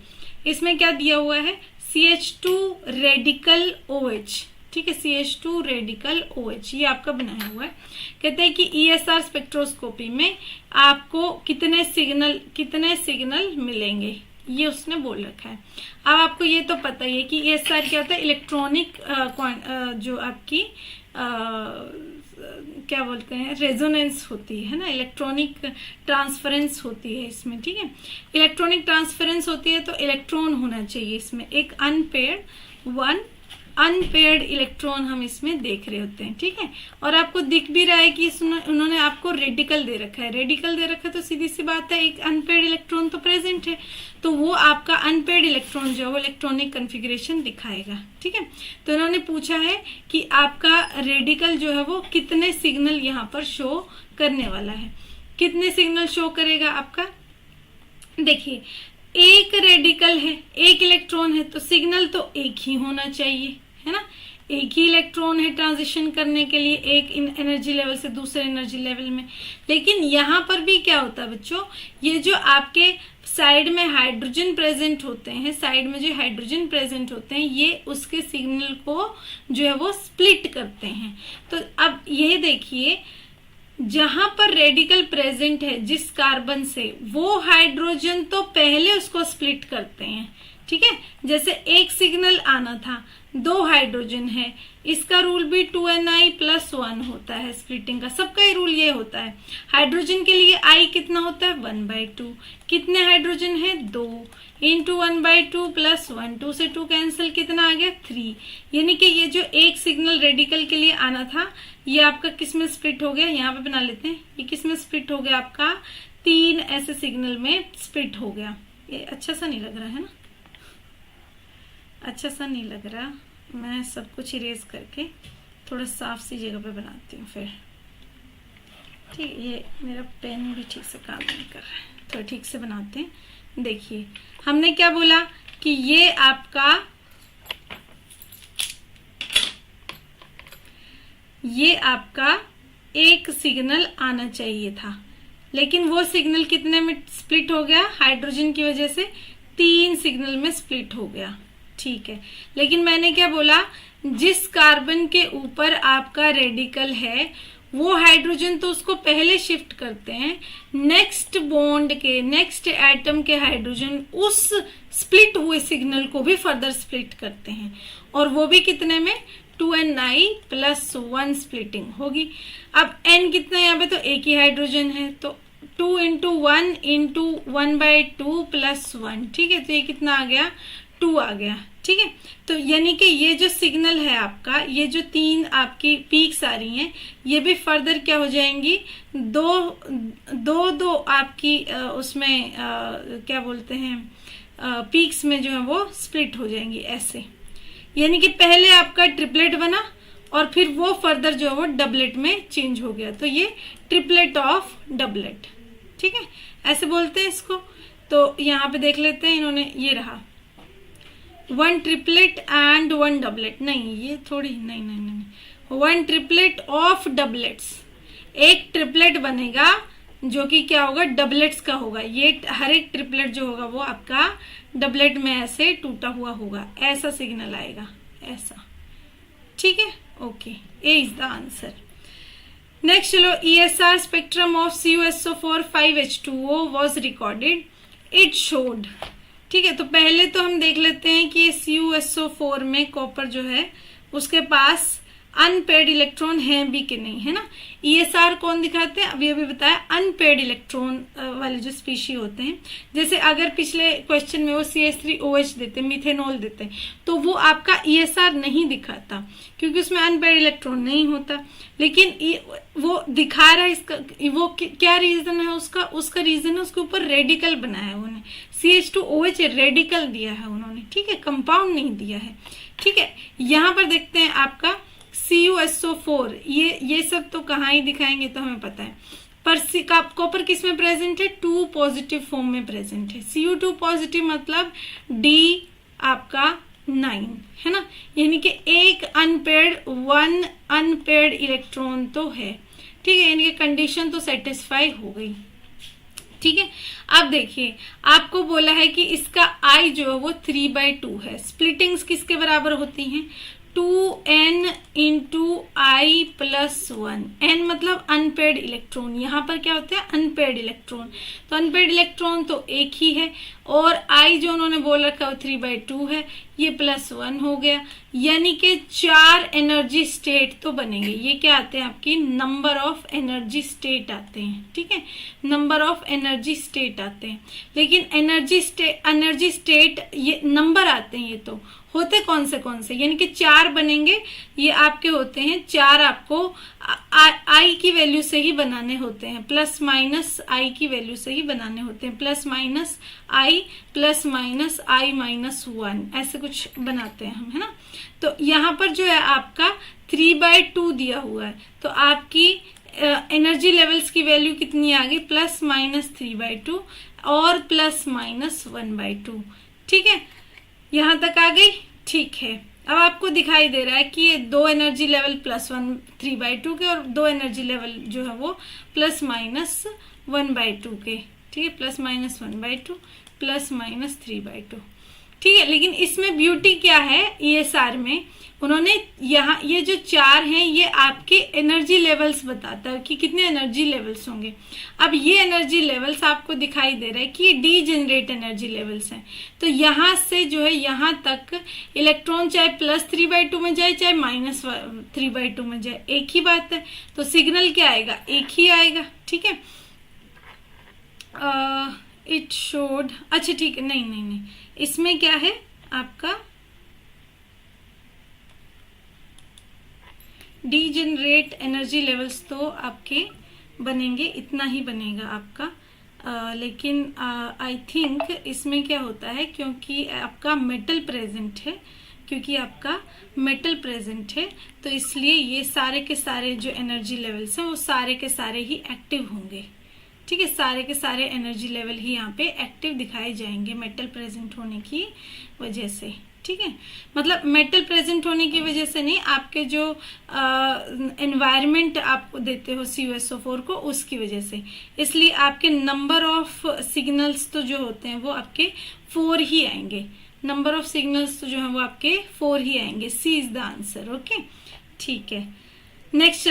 इसमें क्या दिया हुआ है, CH2 रेडिकल OH, ठीक है, CH2 रेडिकल OH ये आपका बनाया हुआ है। कहते हैं कि ESR स्पेक्ट्रोस्कोपी में आपको कितने सिग्नल मिलेंगे, ये उसने बोल रखा है। अब आपको ये तो पता ही है कि ESR क्या होता है, इलेक्ट्रॉनिक जो आपकी क्या बोलते हैं, रेजोनेंस होती है ना, इलेक्ट्रॉनिक ट्रांसफरेंस होती है इसमें, ठीक है। इलेक्ट्रॉनिक ट्रांसफरेंस होती है तो इलेक्ट्रॉन होना चाहिए इसमें, एक अनपेयर्ड इलेक्ट्रॉन हम इसमें देख रहे होते हैं, ठीक है। और आपको दिख भी रहा है कि उन्होंने आपको रेडिकल दे रखा है, रेडिकल दे रखा है तो सीधी सी बात है एक अनपेयर्ड इलेक्ट्रॉन तो प्रेजेंट है, तो वो आपका अनपेयर्ड इलेक्ट्रॉन जो है वो इलेक्ट्रॉनिक कन्फिग्रेशन दिखाएगा, ठीक है। तो इन्होंने पूछा है कि आपका रेडिकल जो है वो कितने सिग्नल यहाँ पर शो करने वाला है, कितने सिग्नल शो करेगा आपका। देखिए एक रेडिकल है, एक इलेक्ट्रॉन है, तो सिग्नल तो एक ही होना चाहिए, है ना, एक ही इलेक्ट्रॉन है ट्रांजिशन करने के लिए एक एनर्जी लेवल से दूसरे एनर्जी लेवल में। लेकिन यहाँ पर भी क्या होता है बच्चों, ये जो आपके साइड में हाइड्रोजन प्रेजेंट होते हैं, साइड में जो हाइड्रोजन प्रेजेंट होते हैं, ये उसके सिग्नल को जो है वो स्प्लिट करते हैं। तो अब ये देखिए जहां पर रेडिकल प्रेजेंट है जिस कार्बन से, वो हाइड्रोजन तो पहले उसको स्प्लिट करते हैं, ठीक है। जैसे एक सिग्नल आना था, 2 हाइड्रोजन है, इसका रूल भी 2Ni+1 होता है स्प्लिटिंग का, सबका ही रूल ये होता है। हाइड्रोजन के लिए I कितना होता है, 1/2, कितने हाइड्रोजन है, 2 इंटू 1/2 प्लस 1, 2 से 2 कैंसिल, कितना आ गया, 3। यानी कि ये जो एक सिग्नल रेडिकल के लिए आना था ये आपका किस में स्प्लिट हो गया, यहाँ पे बना लेते हैं, ये किस में स्प्लिट हो गया, आपका 3 ऐसे सिग्नल में स्प्लिट हो गया। ये अच्छा सा नहीं लग रहा है ना, अच्छा सा नहीं लग रहा, मैं सब कुछ इरेज करके थोड़ा साफ सी जगह पे बनाती हूँ फिर, ठीक। ये मेरा पेन भी ठीक से काम नहीं कर रहा है, थोड़ा ठीक से बनाते हैं। देखिए हमने क्या बोला कि ये आपका एक सिग्नल आना चाहिए था, लेकिन वो सिग्नल कितने में स्प्लिट हो गया, हाइड्रोजन की वजह से 3 सिग्नल में स्प्लिट हो गया, ठीक है। लेकिन मैंने क्या बोला, जिस कार्बन के ऊपर आपका रेडिकल है वो हाइड्रोजन तो उसको पहले शिफ्ट करते हैं, नेक्स्ट बॉन्ड के नेक्स्ट एटम के हाइड्रोजन उस स्प्लिट हुए सिग्नल को भी फर्दर स्प्लिट करते हैं, और वो भी कितने में, 2Ni+1 स्प्लिटिंग होगी। अब N कितना, यहाँ पे तो एक ही हाइड्रोजन है, तो 2 इंटू 1 इंटू 1/2 प्लस 1, ठीक है। तो ये कितना आ गया, 2 आ गया, ठीक है। तो यानी कि ये जो सिग्नल है आपका, ये जो 3 आपकी पीक्स आ रही हैं, ये भी फर्दर क्या हो जाएंगी, दो आपकी उसमें क्या बोलते हैं, पीक्स में जो है वो स्प्लिट हो जाएंगी ऐसे। यानी कि पहले आपका ट्रिपलेट बना और फिर वो फर्दर जो है वो डबलेट में चेंज हो गया, तो ये ट्रिपलेट ऑफ डबलेट, ठीक है, ऐसे बोलते हैं इसको। तो यहाँ पे देख लेते हैं, इन्होंने ये रहा 1 ट्रिपलेट एंड 1 डबलेट, नहीं ये थोड़ी, नहीं 1 ट्रिपलेट ऑफ डबलेट्स, एक ट्रिपलेट बनेगा जो कि क्या होगा, डबलेट्स का होगा। ये हर एक ट्रिपलेट जो होगा वो आपका डबलेट में ऐसे टूटा हुआ होगा, ऐसा सिग्नल आएगा, ऐसा, ठीक है। Okay, A is the answer. Next चलो, ESR spectrum of CuSO4 5H2O was recorded, it showed, ठीक है। तो पहले तो हम देख लेते हैं कि CuSO4 में कॉपर जो है उसके पास अनपेयर्ड इलेक्ट्रॉन है भी कि नहीं, है ना। ESR कौन दिखाते हैं, अभी बताया, अनपेयर्ड इलेक्ट्रॉन वाले जो स्पीशी होते हैं। जैसे अगर पिछले क्वेश्चन में वो CH3OH देते, मिथेनॉल देते, तो वो आपका ESR नहीं दिखाता क्योंकि उसमें अनपेयर्ड इलेक्ट्रॉन नहीं होता। लेकिन वो दिखा रहा है, इसका वो क्या रीजन है, उसका रीजन है उसके ऊपर रेडिकल बनाया है उन्होंने, CH2OH रेडिकल दिया है उन्होंने, ठीक है, कंपाउंड नहीं दिया है, ठीक है। यहाँ पर देखते हैं आपका CuSO4, ये सब तो कहाँ ही दिखाएंगे, तो हमें पता है। पर कॉपर किस में प्रेजेंट है, 2 पॉजिटिव फॉर्म में प्रेजेंट है। Cu2 पॉजिटिव मतलब D आपका 9, है ना, यानी कि एक अनपेयर्ड 1 अनपेयर्ड इलेक्ट्रॉन तो है, ठीक है, यानी कि कंडीशन तो सेटिस्फाई हो गई, ठीक है। अब देखिए, आपको बोला है कि इसका I जो है वो 3/2 है। स्प्लिटिंग्स किसके बराबर होती हैं, 2n into I plus 1, n मतलब अनपेयर्ड इलेक्ट्रॉन, यहाँ पर क्या होता है, अनपेयर्ड इलेक्ट्रॉन, तो अनपेयर्ड इलेक्ट्रॉन तो एक ही है, और I जो उन्होंने बोल रखा है 3/2 है, ये प्लस 1 हो गया, यानी कि 4 एनर्जी स्टेट तो बनेंगे। ये क्या आते हैं, आपकी नंबर ऑफ एनर्जी स्टेट आते हैं, ठीक है, नंबर ऑफ एनर्जी स्टेट आते हैं। लेकिन एनर्जी स्टेट ये नंबर आते हैं, ये तो होते कौन से, यानी कि 4 बनेंगे, ये आपके होते हैं 4, आपको I की वैल्यू से ही बनाने होते हैं, प्लस माइनस I की वैल्यू से ही बनाने होते हैं, plus minus I plus minus I minus 1, ऐसे कुछ बनाते हैं हम, है ना। तो यहाँ पर जो है आपका 3/2 दिया हुआ है, तो आपकी एनर्जी लेवल्स की वैल्यू कितनी आ गई, प्लस माइनस 3/2 और प्लस माइनस 1/2, ठीक है, यहां तक आ गई, ठीक है। अब आपको दिखाई दे रहा है कि ये 2 एनर्जी लेवल प्लस 1 3/2 के और 2 एनर्जी लेवल जो है वो प्लस माइनस 1/2 के, ठीक है, प्लस माइनस 1/2 प्लस माइनस 3/2, ठीक है। लेकिन इसमें ब्यूटी क्या है, ESR में उन्होंने यहाँ ये जो 4 हैं ये आपके एनर्जी लेवल्स बताता है कि कितने एनर्जी लेवल्स होंगे। अब ये एनर्जी लेवल्स आपको दिखाई दे रहा है कि ये डीजेनरेट एनर्जी लेवल्स हैं, तो यहाँ से जो है यहाँ तक इलेक्ट्रॉन चाहे प्लस 3/2 में जाए चाहे माइनस 3/2 में जाए, एक ही बात है, तो सिग्नल क्या आएगा, एक ही आएगा, ठीक है। इट शोड, अच्छा ठीक है, नहीं, इसमें क्या है आपका डीजेनरेट एनर्जी लेवल्स तो आपके बनेंगे, इतना ही बनेगा आपका। लेकिन आई थिंक इसमें क्या होता है, क्योंकि आपका मेटल प्रेजेंट है, तो इसलिए ये सारे के सारे जो एनर्जी लेवल्स हैं वो सारे के सारे ही एक्टिव होंगे, ठीक है, सारे के सारे एनर्जी लेवल ही यहाँ पे एक्टिव दिखाए जाएंगे मेटल प्रेजेंट होने की वजह से, ठीक है। मतलब मेटल प्रेजेंट होने की वजह से नहीं, आपके जो एनवायरनमेंट आपको देते हो CuSO4 को, उसकी वजह से, इसलिए आपके नंबर ऑफ सिग्नल्स तो जो होते हैं वो आपके 4 ही आएंगे, नंबर ऑफ सिग्नल्स तो जो है वो आपके 4 ही आएंगे। C is the answer, okay, ठीक है। नेक्स्ट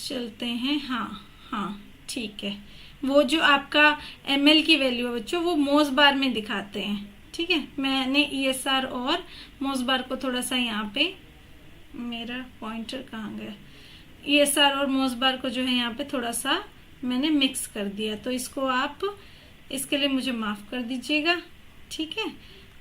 चलते हैं, हाँ ठीक है। वो जो आपका ml की वैल्यू है बच्चों, वो मोस बार में दिखाते हैं, ठीक है। मैंने ESR और मोस बार को थोड़ा सा यहाँ पे, मेरा पॉइंटर कहाँ गया, ESR और मोस बार को जो है यहाँ पे थोड़ा सा मैंने मिक्स कर दिया, तो इसको आप इसके लिए मुझे माफ कर दीजिएगा, ठीक है।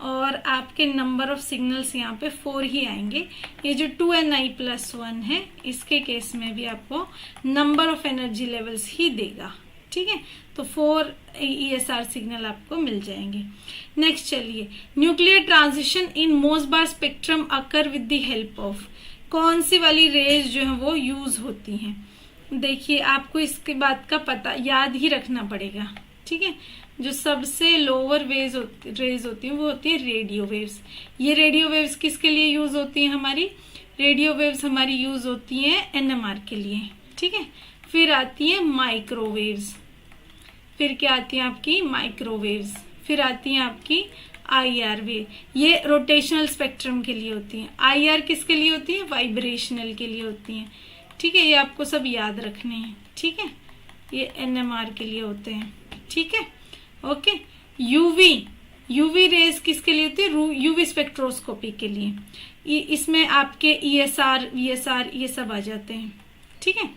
और आपके नंबर ऑफ सिग्नल्स यहाँ पे 4 ही आएंगे। ये जो 2ni+1 है, इसके केस में भी आपको नंबर ऑफ एनर्जी लेवल्स ही देगा, ठीक है। तो 4 ESR सिग्नल आपको मिल जाएंगे। नेक्स्ट चलिए, nuclear transition in Mossbauer spectrum occur with the help of, कौन सी वाली रेज जो है वो यूज होती हैं। देखिए आपको इसके बात का पता याद ही रखना पड़ेगा, ठीक है। जो सबसे लोअर रेज होती है वो होती है रेडियो वेव्स। ये रेडियो वेव्स किसके लिए यूज होती है हमारी, रेडियो वेव्स हमारी यूज होती है NMR के लिए, ठीक है। फिर आती है माइक्रोवेव्स, फिर क्या आती है आपकी माइक्रोवेव्स, फिर आती है आपकी IR वेव, ये रोटेशनल स्पेक्ट्रम के लिए होती है। IR किसके लिए होती है, वाइब्रेशनल के लिए होती है, ठीक है। ये आपको सब याद रखने हैं, ठीक है। ये NMR के लिए होते हैं, ठीक है, ओके। यूवी रेज किसके लिए होती है, यूवी स्पेक्ट्रोस्कोपी के लिए। इसमें आपके ESR VSR ये सब आ जाते हैं, ठीक है।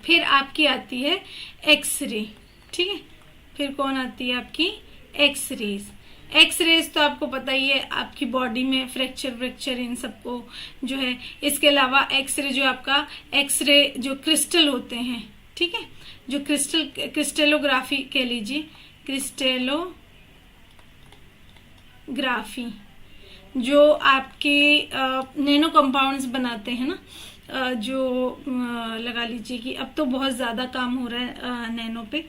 फिर आपकी आती है एक्सरे, ठीक है। फिर कौन आती है आपकी एक्सरेज। एक्सरेज तो आपको पता ही है, आपकी बॉडी में फ्रैक्चर इन सबको जो है। इसके अलावा एक्सरे जो आपका एक्सरे जो क्रिस्टल होते हैं, ठीक है, जो क्रिस्टेलोग्राफी कह लीजिए, क्रिस्टेलोग्राफी जो आपके नैनो कंपाउंड्स बनाते हैं ना, जो लगा लीजिए कि अब तो बहुत ज़्यादा काम हो रहा है नैनो पे।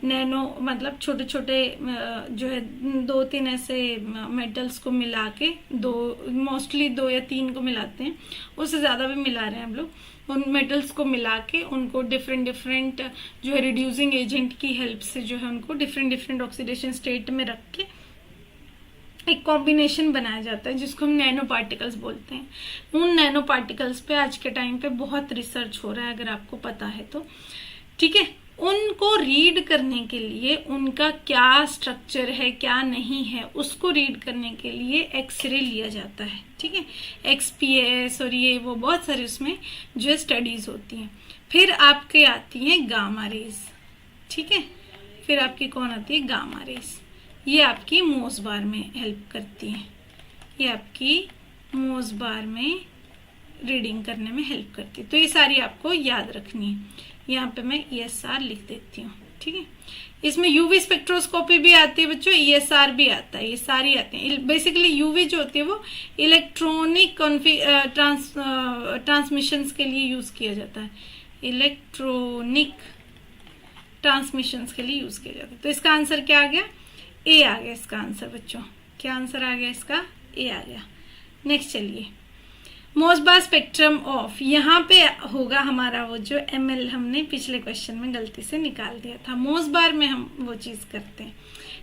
नैनो मतलब छोटे छोटे जो है 2-3 ऐसे मेटल्स को मिला के, मोस्टली 2 या 3 को मिलाते हैं, उससे ज़्यादा भी मिला रहे हैं हम लोग। उन मेटल्स को मिला के उनको डिफरेंट जो है रिड्यूसिंग एजेंट की हेल्प से जो है उनको डिफरेंट ऑक्सीडेशन स्टेट में रख के एक कॉम्बिनेशन बनाया जाता है जिसको हम नैनो पार्टिकल्स बोलते हैं। उन नैनो पार्टिकल्स पे आज के टाइम पे बहुत रिसर्च हो रहा है, अगर आपको पता है तो, ठीक है। उनको रीड करने के लिए उनका क्या स्ट्रक्चर है क्या नहीं है, उसको रीड करने के लिए एक्सरे लिया जाता है, ठीक है। XPS और ये वो बहुत सारे उसमें जो स्टडीज होती हैं। फिर आपके आती हैं गामा रेज, ठीक है। फिर आपकी कौन आती है, गामा रेज। ये आपकी मोसबार में हेल्प करती है, ये आपकी मोसबार में रीडिंग करने में हेल्प करती है। तो ये सारी आपको याद रखनी है। यहाँ पे मैं ESR लिख देती हूँ, ठीक है। इसमें यूवी स्पेक्ट्रोस्कोपी भी आती है बच्चों, ESR भी आता है, ये सारी आते हैं। बेसिकली यूवी जो होती है वो इलेक्ट्रॉनिक ट्रांसमिशंस के लिए यूज किया जाता है, इलेक्ट्रॉनिक ट्रांसमिशंस के लिए यूज किया जाता है। तो इसका आंसर क्या आ गया, A आ गया इसका आंसर बच्चों। क्या आंसर आ गया इसका, A आ गया। नेक्स्ट चलिए, मोसबार स्पेक्ट्रम ऑफ, यहाँ पे होगा हमारा वो जो ML हमने पिछले क्वेश्चन में गलती से निकाल दिया था। मोसबार में हम वो चीज करते हैं,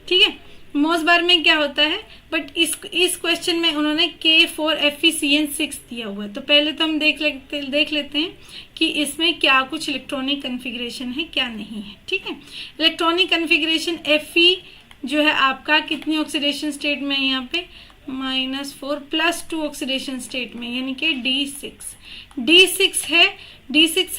ठीक है। मोसबार में क्या होता है, बट इस क्वेश्चन में उन्होंने K4FeCN6 दिया हुआ है। तो पहले तो हम देख लेते हैं कि इसमें क्या कुछ इलेक्ट्रॉनिक कन्फिग्रेशन है क्या नहीं है, ठीक है। इलेक्ट्रॉनिक कन्फिग्रेशन Fe जो है आपका कितनी ऑक्सीडेशन स्टेट में है, यहाँ पे -4 +2 ऑक्सीडेशन स्टेट में, यानी कि D6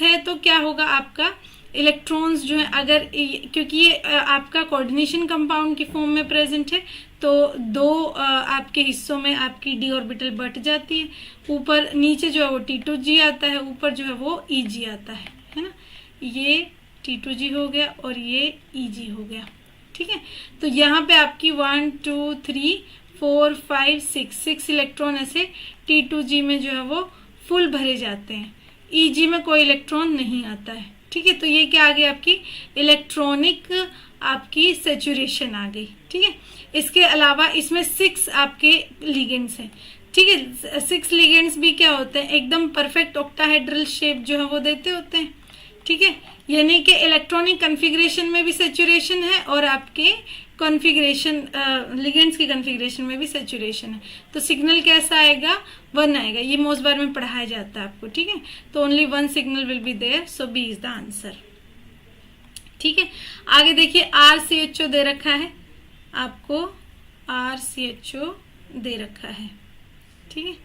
है। तो क्या होगा आपका इलेक्ट्रॉन्स जो है, अगर क्योंकि ये आपका कोऑर्डिनेशन कंपाउंड की फॉर्म में प्रेजेंट है, तो 2 आपके हिस्सों में आपकी d ऑर्बिटल बट जाती है। ऊपर नीचे जो है वो T2G आता है, ऊपर जो है वो Eg आता है ना। ये T2G हो गया और ये Eg हो गया, ठीक है। तो यहाँ पे आपकी 1 2 3 4 5 6 इलेक्ट्रॉन ऐसे T2G में जो है वो फुल भरे जाते हैं, Eg में कोई इलेक्ट्रॉन नहीं आता है, ठीक है। तो ये क्या आ गई आपकी इलेक्ट्रॉनिक आपकी सेचुरेशन आ गई, ठीक है। इसके अलावा इसमें 6 आपके लिगेंड्स हैं, ठीक है। 6 लिगेंड्स भी क्या होते हैं, एकदम परफेक्ट ऑक्टाहेड्रल शेप जो है वो देते होते हैं, ठीक है। यानी कि इलेक्ट्रॉनिक कन्फिग्रेशन में भी सेचुरेशन है और आपके कॉन्फ़िगरेशन लिगेंड्स की कॉन्फ़िगरेशन में भी सेचुरेशन है। तो सिग्नल कैसा आएगा, 1 आएगा। ये मोसबार में पढ़ाया जाता है आपको, ठीक है। तो only 1 signal will be there, so B is the answer, ठीक है। आगे देखिए, RCHO दे रखा है आपको, RCHO दे रखा है, ठीक है।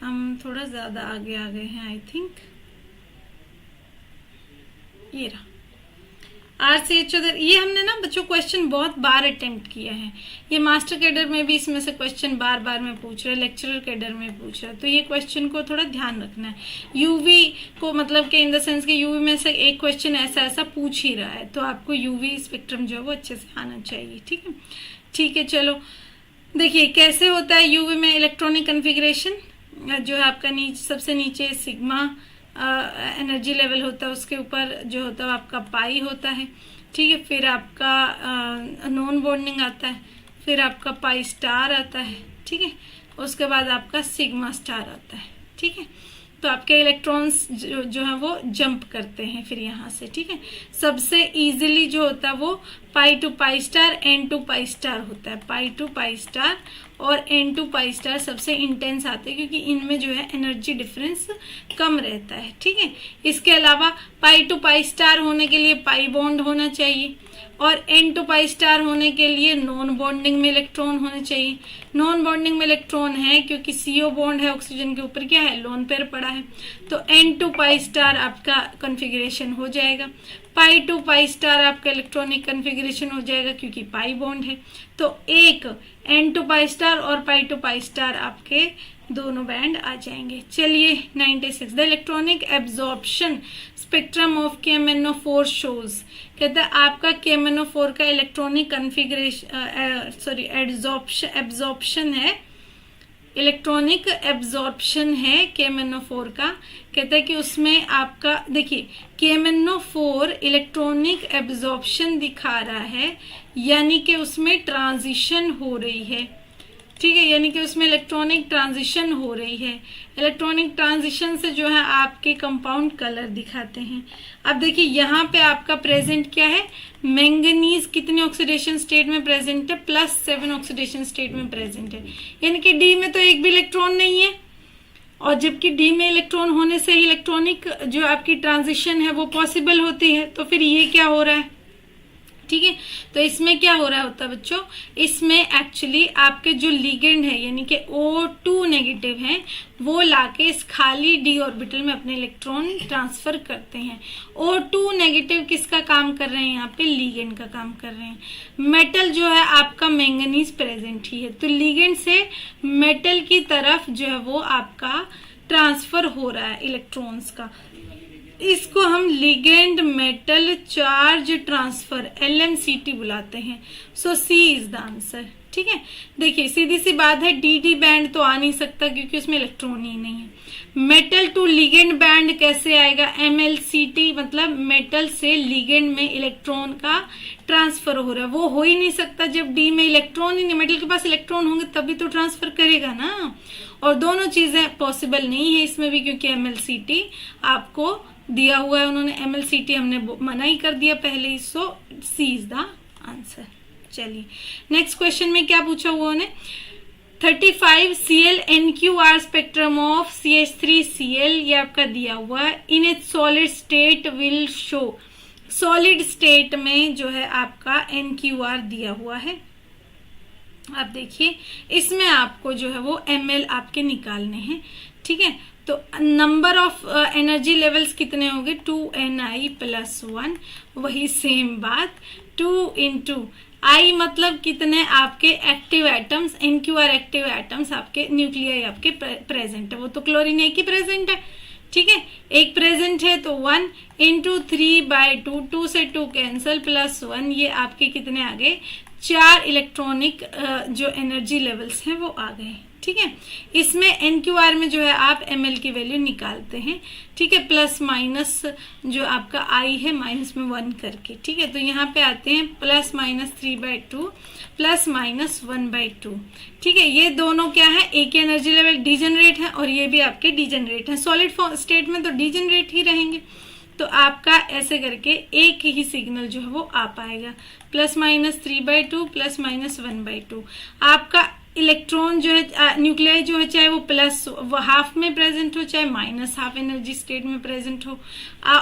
हम थोड़ा ज्यादा आगे आ गए हैं आई थिंक, ये रहा RCH उधर। ये हमने ना बच्चों क्वेश्चन बहुत बार अटेम्प्ट किया है, ये मास्टर कैडर में भी इसमें से क्वेश्चन बार बार में पूछ रहा है, लेक्चरर कैडर में पूछ रहा है, तो ये क्वेश्चन को थोड़ा ध्यान रखना है। यूवी को मतलब कि इन द सेंस कि यूवी में से एक क्वेश्चन ऐसा पूछ ही रहा है, तो आपको यूवी स्पेक्ट्रम जो है वो अच्छे से आना चाहिए। ठीक है, चलो देखिए कैसे होता है यूवी में इलेक्ट्रॉनिक कन्फिग्रेशन। जो है आपका सबसे नीचे सिग्मा एनर्जी लेवल होता है, उसके ऊपर जो होता है आपका पाई होता है। ठीक है, फिर आपका नॉन बॉन्डिंग आता है, फिर आपका पाई स्टार आता है। ठीक है, उसके बाद आपका सिग्मा स्टार आता है। ठीक है, तो आपके इलेक्ट्रॉन्स जो है वो जंप करते हैं फिर यहाँ से। ठीक है, सबसे इजीली जो होता है वो pi to pi star n to pi star होता है। पाई टू पाई स्टार और एन टू पाई स्टार सबसे इंटेंस आते हैं, क्योंकि इनमें जो है एनर्जी डिफरेंस कम रहता है। ठीक है, इसके अलावा पाई टू पाई स्टार होने के लिए पाई बॉन्ड होना चाहिए, और एन टू पाई स्टार होने के लिए नॉन बॉन्डिंग में इलेक्ट्रॉन होने चाहिए। नॉन बॉन्डिंग में इलेक्ट्रॉन है क्योंकि CO बॉन्ड है, ऑक्सीजन के ऊपर क्या है, लोन पेयर पड़ा है, तो एन टू पाई स्टार आपका कॉन्फ़िगरेशन हो जाएगा। पाई टू पाई स्टार आपका इलेक्ट्रॉनिक कॉन्फ़िगरेशन हो जाएगा क्योंकि पाई बॉन्ड है। तो एक एन टू पाई स्टार और पाई टू पाई स्टार आपके दोनों बैंड आ जाएंगे। चलिए 96 the electronic absorption spectrum of KMnO4 shows. कहता है आपका KMnO4 का इलेक्ट्रॉनिक कन्फिग्रेशन एब्जॉर्प्शन है, इलेक्ट्रॉनिक एब्जॉर्प्शन है KMnO4 का। कहता है कि उसमें आपका देखिए KMnO4 इलेक्ट्रॉनिक एब्जॉर्प्शन दिखा रहा है, यानी कि उसमें ट्रांजिशन हो रही है। ठीक है, यानी कि उसमें इलेक्ट्रॉनिक ट्रांजिशन हो रही है। इलेक्ट्रॉनिक ट्रांजिशन से जो है आपके कंपाउंड कलर दिखाते हैं। अब देखिए यहाँ पे आपका प्रेजेंट क्या है, मैंगनीज कितने ऑक्सीडेशन स्टेट में प्रेजेंट है, +7 ऑक्सीडेशन स्टेट में प्रेजेंट है, यानी कि डी में तो एक भी इलेक्ट्रॉन नहीं है, और जबकि डी में इलेक्ट्रॉन होने से ही इलेक्ट्रॉनिक जो आपकी ट्रांजिशन है वो पॉसिबल होती है। तो फिर ये क्या हो रहा है, ठीक है, तो इसमें क्या हो रहा होता है बच्चों, इसमें एक्चुअली आपके जो लिगेंड है यानी कि O2 नेगेटिव है, वो लाके इस खाली डी ऑर्बिटल में अपने इलेक्ट्रॉन ट्रांसफर करते हैं। O2 नेगेटिव किसका काम कर रहे हैं, यहाँ पे लिगेंड का काम कर रहे हैं। मेटल जो है आपका मैंगनीज प्रेजेंट ही है, तो लिगेंड से मेटल की तरफ जो है वो आपका ट्रांसफर हो रहा है इलेक्ट्रॉन्स का। इसको हम ligand metal charge transfer LMCT बुलाते हैं। So C is the answer. ठीक है, देखिए सीधी सी बात है, DD बैंड तो आ नहीं सकता क्योंकि उसमें इलेक्ट्रॉन ही नहीं है। मेटल टू लिगेंड बैंड कैसे आएगा, MLCT, मतलब मेटल से लिगेंड में इलेक्ट्रॉन का ट्रांसफर हो रहा है, वो हो ही नहीं सकता जब डी में इलेक्ट्रॉन ही नहीं। मेटल के पास इलेक्ट्रॉन होंगे तभी तो ट्रांसफर करेगा ना, और दोनों चीजें पॉसिबल नहीं है इसमें भी, क्योंकि MLCT आपको दिया हुआ है, उन्होंने MLCT हमने मना ही कर दिया पहले ही। सो C इज द आंसर। चलिए नेक्स्ट क्वेश्चन में क्या पूछा हुआ उन्होंने, 35 Cl NQR spectrum of CH3Cl, ये आपका दिया हुआ है। In it solid state will show, solid state में जो है आपका NQR दिया हुआ है। आप देखिए इसमें आपको जो है वो ml आपके निकालने हैं। ठीक है, तो नंबर ऑफ एनर्जी लेवल्स कितने होंगे, 2Ni+1, वही सेम बात 2 × I मतलब कितने आपके active atoms, NQR active atoms आपके न्यूक्लियाई आपके प्रेजेंट है, वो तो क्लोरीन एक ही प्रेजेंट है। ठीक है, एक प्रेजेंट है तो 1 × 3/2, 2 से 2 कैंसल, +1, ये आपके कितने आ गए, 4 इलेक्ट्रॉनिक जो एनर्जी लेवल्स हैं वो आ गए। ठीक है, इसमें NQR में जो है आप ml की वैल्यू निकालते हैं। ठीक है, प्लस माइनस जो आपका I है माइनस में 1 करके। ठीक है, तो यहाँ पे आते हैं +-3/2 +-1/2। ठीक है, ये दोनों क्या है, एक ही एनर्जी लेवल डीजेनरेट है और ये भी आपके डीजेनरेट है। सॉलिड स्टेट में तो डीजेनरेट ही रहेंगे, तो आपका ऐसे करके एक ही सिग्नल जो है वो आ पाएगा, +-3/2 +-1/2। आपका इलेक्ट्रॉन जो है न्यूक्लियाई जो है चाहे वो प्लस हाफ में प्रेजेंट हो चाहे माइनस हाफ एनर्जी स्टेट में प्रेजेंट हो,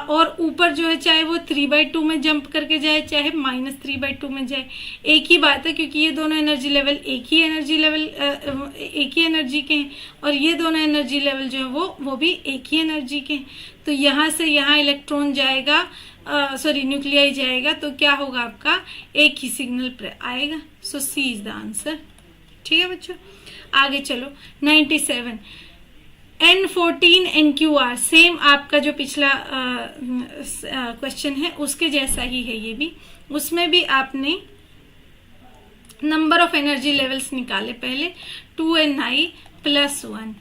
और ऊपर जो है चाहे वो 3/2 में जंप करके जाए चाहे -3/2 में जाए, एक ही बात है, क्योंकि ये दोनों एनर्जी लेवल एक ही एनर्जी के हैं, और ये दोनों एनर्जी लेवल जो है वो भी एक ही एनर्जी के हैं। तो यहाँ से यहाँ इलेक्ट्रॉन जाएगा, न्यूक्लियाई जाएगा, तो क्या होगा आपका एक ही सिग्नल आएगा। सो सी इज द आंसर। ठीक है बच्चों, आगे चलो 97 N14 NQR, सेम आपका जो पिछला क्वेश्चन है उसके जैसा ही है ये भी। उसमें भी आपने नंबर ऑफ एनर्जी लेवल्स निकाले पहले, 2Ni + 1,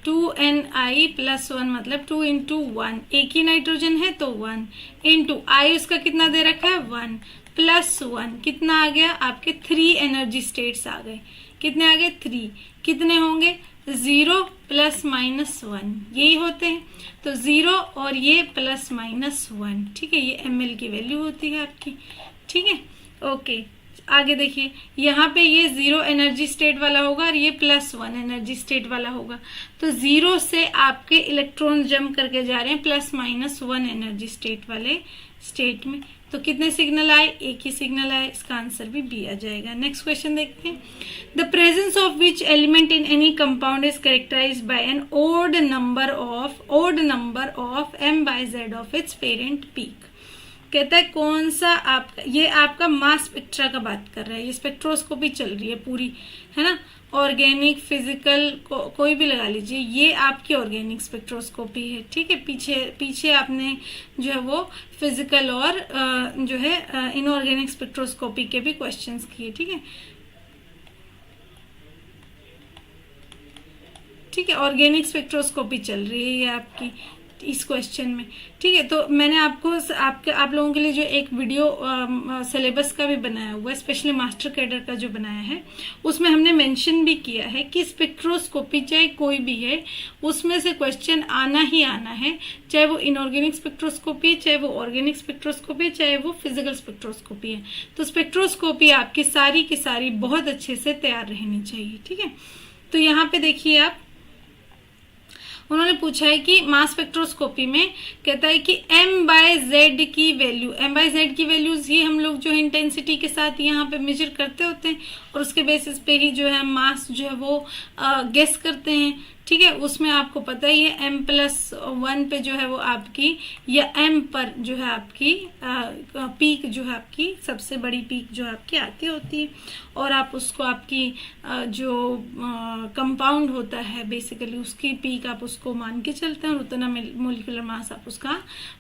2Ni + 1 मतलब 2 × 1, एक ही नाइट्रोजन है तो 1 × I उसका कितना दे रखा है 1 + 1 कितना आ गया आपके 3 एनर्जी स्टेट्स आ गए। कितने आ गए 3, कितने होंगे 0 ± 1 यही होते हैं, तो 0 और ये ±1। ठीक है, ये ml की वैल्यू होती है आपकी। ठीक है, ओके आगे देखिए, यहाँ पे ये 0 एनर्जी स्टेट वाला होगा और ये +1 एनर्जी स्टेट वाला होगा, तो 0 से आपके इलेक्ट्रॉन जंप करके जा रहे हैं +-1 एनर्जी स्टेट वाले स्टेट में। तो कितने सिग्नल आए, एक ही सिग्नल आए, इसका आंसर भी बी आ जाएगा। नेक्स्ट क्वेश्चन देखते हैं। The presence of which element in any compound is characterised by an odd number of m/z of its parent peak. कहता है कौन सा आपका, ये आपका मास स्पेक्ट्रा का बात कर रहा है, ये स्पेक्ट्रोस्कोपी चल रही है पूरी, है ना, ऑर्गेनिक फिजिकल कोई भी लगा लीजिए, ये आपकी ऑर्गेनिक स्पेक्ट्रोस्कोपी है। ठीक है, पीछे आपने जो है वो फिजिकल और जो है इनऑर्गेनिक स्पेक्ट्रोस्कोपी के भी क्वेश्चंस किए। ठीक है, ऑर्गेनिक स्पेक्ट्रोस्कोपी चल रही है ये आपकी इस क्वेश्चन में। ठीक है, तो मैंने आप लोगों के लिए जो एक वीडियो सिलेबस का भी बनाया हुआ है, स्पेशली मास्टर कैडर का जो बनाया है, उसमें हमने मेंशन भी किया है कि स्पेक्ट्रोस्कोपी चाहे कोई भी है उसमें से क्वेश्चन आना ही आना है, चाहे वो इनऑर्गेनिक स्पेक्ट्रोस्कोपी, चाहे वो ऑर्गेनिक स्पेक्ट्रोस्कोपी, चाहे वो फिजिकल स्पेक्ट्रोस्कोपी है। तो स्पेक्ट्रोस्कोपी आपकी सारी की सारी बहुत अच्छे से तैयार रहनी चाहिए। ठीक है, तो यहाँ पे देखिए आप, उन्होंने पूछा है कि मास स्पेक्ट्रोस्कोपी में कहता है कि m/z की वैल्यूज ही हम लोग जो है इंटेंसिटी के साथ यहाँ पे मेजर करते होते हैं, और उसके बेसिस पे ही जो है मास जो है वो गेस करते हैं। ठीक है, उसमें आपको पता ही है m+1 पे जो है वो आपकी, या m पर जो है आपकी पीक जो है आपकी सबसे बड़ी पीक जो आपकी आती होती है, और आप उसको आपकी जो कंपाउंड होता है बेसिकली उसकी पीक आप उसको मान के चलते हैं, और उतना मोलिकुलर मास आप उसका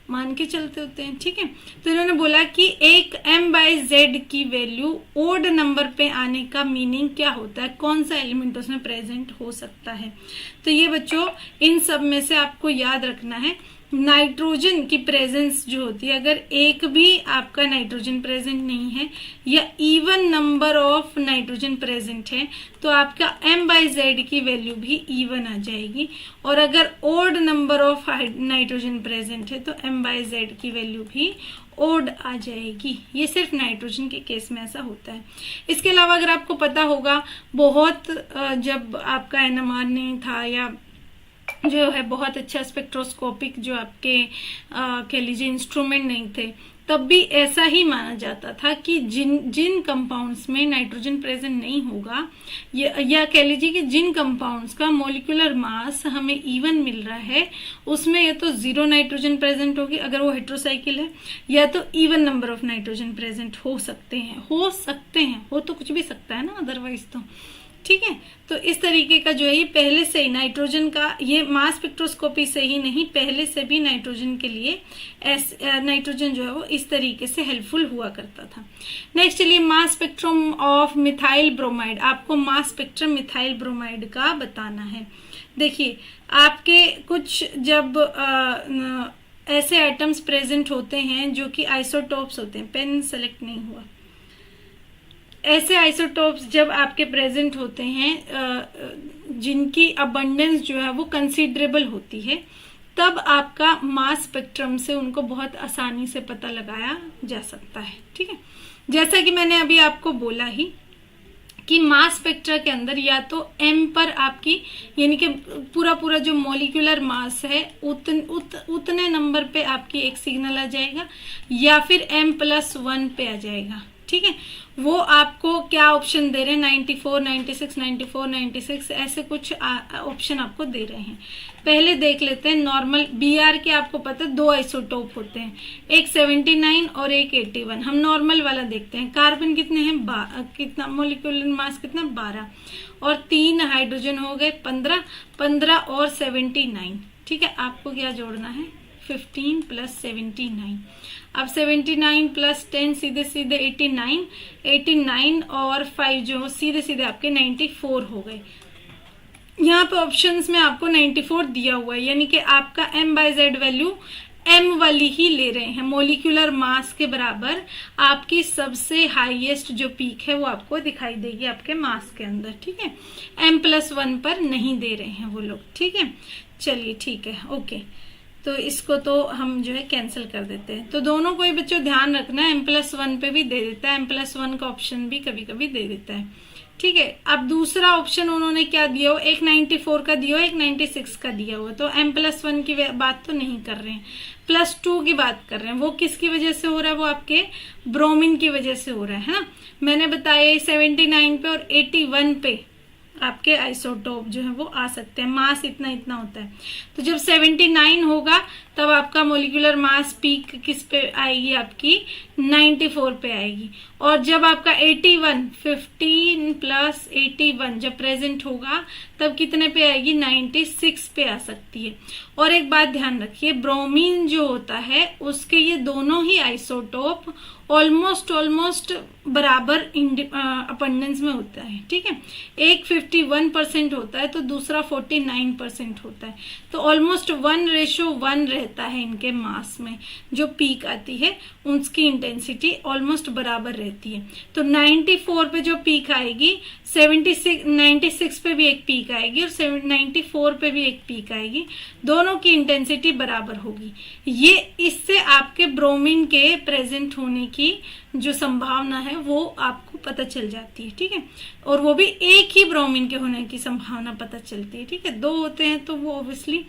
मान के चलते होते हैं। ठीक है, तो इन्होंने बोला कि एक m/z की वैल्यू ओड नंबर पे आने का मीनिंग क्या होता है, कौन सा एलिमेंट उसमें प्रेजेंट हो सकता है। तो ये बच्चों इन सब में से आपको याद रखना है, नाइट्रोजन की प्रेजेंस जो होती है, अगर एक भी आपका नाइट्रोजन प्रेजेंट नहीं है या even number of nitrogen present है, तो आपका m/z की वैल्यू भी इवन आ जाएगी, और अगर odd number of nitrogen present है तो m/z की वैल्यू भी ओड आ जाएगी। ये सिर्फ नाइट्रोजन के केस में ऐसा होता है। इसके अलावा अगर आपको पता होगा, बहुत जब आपका NMR नहीं था या जो है बहुत अच्छा स्पेक्ट्रोस्कोपिक जो आपके कह लीजिए इंस्ट्रूमेंट नहीं थे, तब भी ऐसा ही माना जाता था कि जिन कंपाउंड्स में नाइट्रोजन प्रेजेंट नहीं होगा, या कह लीजिए कि जिन कंपाउंड्स का मॉलिक्यूलर मास हमें इवन मिल रहा है, उसमें या तो 0 नाइट्रोजन प्रेजेंट होगी अगर वो हेट्रोसाइकिल है, या तो even number of nitrogen present हो सकते हैं, हो तो कुछ भी सकता है ना अदरवाइज तो। ठीक है, तो इस तरीके का जो है ये पहले से ही नाइट्रोजन का, ये मास स्पेक्ट्रोस्कोपी से ही नहीं, पहले से भी नाइट्रोजन के लिए नाइट्रोजन जो है वो इस तरीके से हेल्पफुल हुआ करता था। नेक्स्ट चलिए, mass spectrum of methyl bromide. आपको मास स्पेक्ट्रम मिथाइल ब्रोमाइड का बताना है। देखिए, आपके कुछ जब ऐसे एटम्स प्रेजेंट होते हैं जो कि आइसोटोप्स होते हैं, पेन सेलेक्ट नहीं हुआ, ऐसे आइसोटोप्स जब आपके प्रेजेंट होते हैं जिनकी अबंडेंस जो है वो कंसीडरेबल होती है, तब आपका मास स्पेक्ट्रम से उनको बहुत आसानी से पता लगाया जा सकता है। ठीक है, जैसा कि मैंने अभी आपको बोला ही कि मास स्पेक्ट्रा के अंदर या तो m पर आपकी यानी कि पूरा जो मॉलिक्यूलर मास है उतने नंबर पे आपकी एक सिग्नल आ जाएगा, या फिर m+1 पे आ जाएगा। ठीक है, वो आपको क्या ऑप्शन दे रहे हैं, 94, 96, 94, 96 ऐसे कुछ ऑप्शन आपको दे रहे हैं। पहले देख लेते हैं नॉर्मल बीआर के। आपको पता है 2 आइसोटोप होते हैं, एक 79 और एक 81। हम नॉर्मल वाला देखते हैं। कार्बन कितने हैं, कितना मॉलिक्यूलर मास कितना, 12, और 3 हाइड्रोजन हो गए 15 और 79। ठीक है, आपको क्या जोड़ना है, 15 + 79। अब 79 + 10 सीधे 89 और 5 जो सीधे आपके 94 हो गए। यहाँ पे ऑप्शंस में आपको 94 दिया हुआ है, यानी कि आपका m/z वैल्यू m वाली ही ले रहे हैं। मॉलिक्यूलर मास के बराबर आपकी सबसे हाईएस्ट जो पीक है वो आपको दिखाई देगी आपके मास के अंदर। ठीक है, m+1 पर नहीं दे रहे हैं वो लोग। ठीक है, चलिए ठीक है, ओके। तो इसको तो हम जो है कैंसिल कर देते हैं। तो दोनों को ही बच्चों ध्यान रखना है, m+1 पे भी दे देता है, m+1 का ऑप्शन भी कभी कभी दे देता है। ठीक है, अब दूसरा ऑप्शन उन्होंने क्या दिया हो, एक 94 का दिया हो, एक 96 का दिया हुआ। तो m+1 की बात तो नहीं कर रहे हैं, +2 की बात कर रहे हैं। वो किसकी वजह से हो रहा है, वो आपके ब्रोमीन की वजह से हो रहा है ना। मैंने बताया 79 पे और 81 पे आपके आइसोटोप जो है वो आ सकते हैं, मास इतना होता है। तो जब 79 होगा तब आपका मॉलिक्यूलर मास पीक किस पे आएगी, आपकी 94 पे आएगी। और जब आपका 81 15 + 81 जब प्रेजेंट होगा तब कितने पे आएगी, 96 पे आ सकती है। और एक बात ध्यान रखिए, ब्रोमीन जो होता है उसके ये दोनों ही आइसोटोप ऑलमोस्ट बराबर अबंडेंस में होता है। ठीक है, एक 51% होता है तो दूसरा 49% होता है। तो ऑलमोस्ट 1:1 रहता है इनके मास में। जो पीक आती है उसकी इंटेंसिटी ऑलमोस्ट बराबर रहती है। तो 94 पे जो पीक आएगी, 96 पे भी एक पीक आएगी और 94 पे भी एक पीक आएगी, दोनों की इंटेंसिटी बराबर होगी। ये इससे आपके ब्रोमीन के प्रेजेंट होने की जो संभावना है वो आपको पता चल जाती है। ठीक है, और वो भी एक ही ब्रोमीन के होने की संभावना पता चलती है। ठीक है, 2 होते हैं तो वो ऑब्वियसली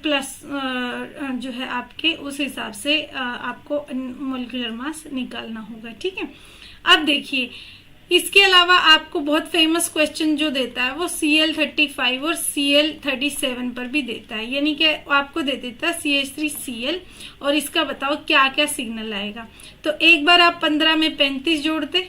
प्लस जो है आपके उस हिसाब से आपको मॉलिक्यूलर मास निकालना होगा। ठीक है, अब देखिए इसके अलावा आपको बहुत फेमस क्वेश्चन जो देता है वो Cl35 और Cl37 पर भी देता है, यानी कि आपको दे देता है CH3Cl और इसका बताओ क्या क्या सिग्नल आएगा। तो एक बार आप 15 में 35 जोड़ते,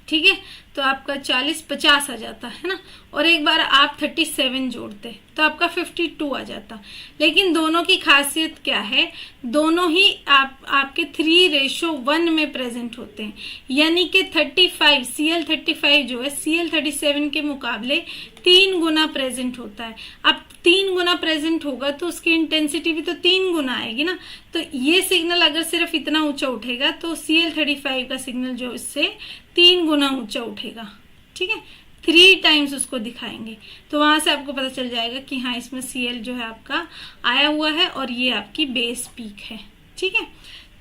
ठीक है, तो आपका 50 आ जाता है ना। और एक बार आप 37 जोड़ते तो आपका 52 आ जाता। लेकिन दोनों की खासियत क्या है, दोनों ही आपके 3:1 में प्रेजेंट होते हैं, यानी कि 35 Cl35 जो है Cl37 के मुकाबले 3 गुना प्रेजेंट होता है। अब 3 गुना प्रेजेंट होगा तो उसकी इंटेंसिटी भी तो 3 गुना आएगी ना। तो ये सिग्नल अगर सिर्फ इतना ऊंचा उठेगा तो Cl35 का सिग्नल जो इससे 3 गुना ऊंचा उठेगा। ठीक है, 3 टाइम्स उसको दिखाएंगे। तो वहां से आपको पता चल जाएगा कि हाँ इसमें Cl जो है आपका आया हुआ है और ये आपकी बेस पीक है। ठीक है,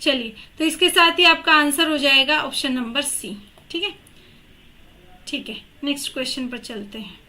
चलिए तो इसके साथ ही आपका आंसर हो जाएगा ऑप्शन नंबर सी। ठीक है, ठीक है, नेक्स्ट क्वेश्चन पर चलते हैं।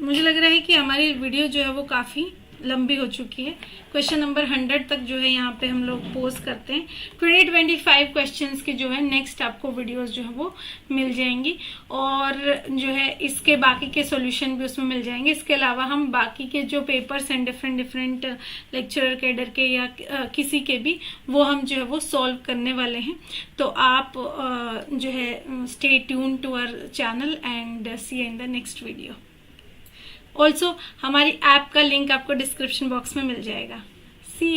मुझे लग रहा है कि हमारी वीडियो जो है वो काफी लंबी हो चुकी है। क्वेश्चन नंबर 100 तक जो है यहाँ पे हम लोग पोस्ट करते हैं। 20-25 क्वेश्चंस के जो है नेक्स्ट आपको वीडियोस जो है वो मिल जाएंगी और जो है इसके बाकी के सॉल्यूशन भी उसमें मिल जाएंगे। इसके अलावा हम बाकी के जो पेपर्स हैं डिफरेंट लेक्चरर कैडर के या किसी के भी, वो हम जो है वो सॉल्व करने वाले हैं। तो आप जो है stay tuned to our channel and see in the next video. Also हमारी ऐप का लिंक आपको डिस्क्रिप्शन बॉक्स में मिल जाएगा। सी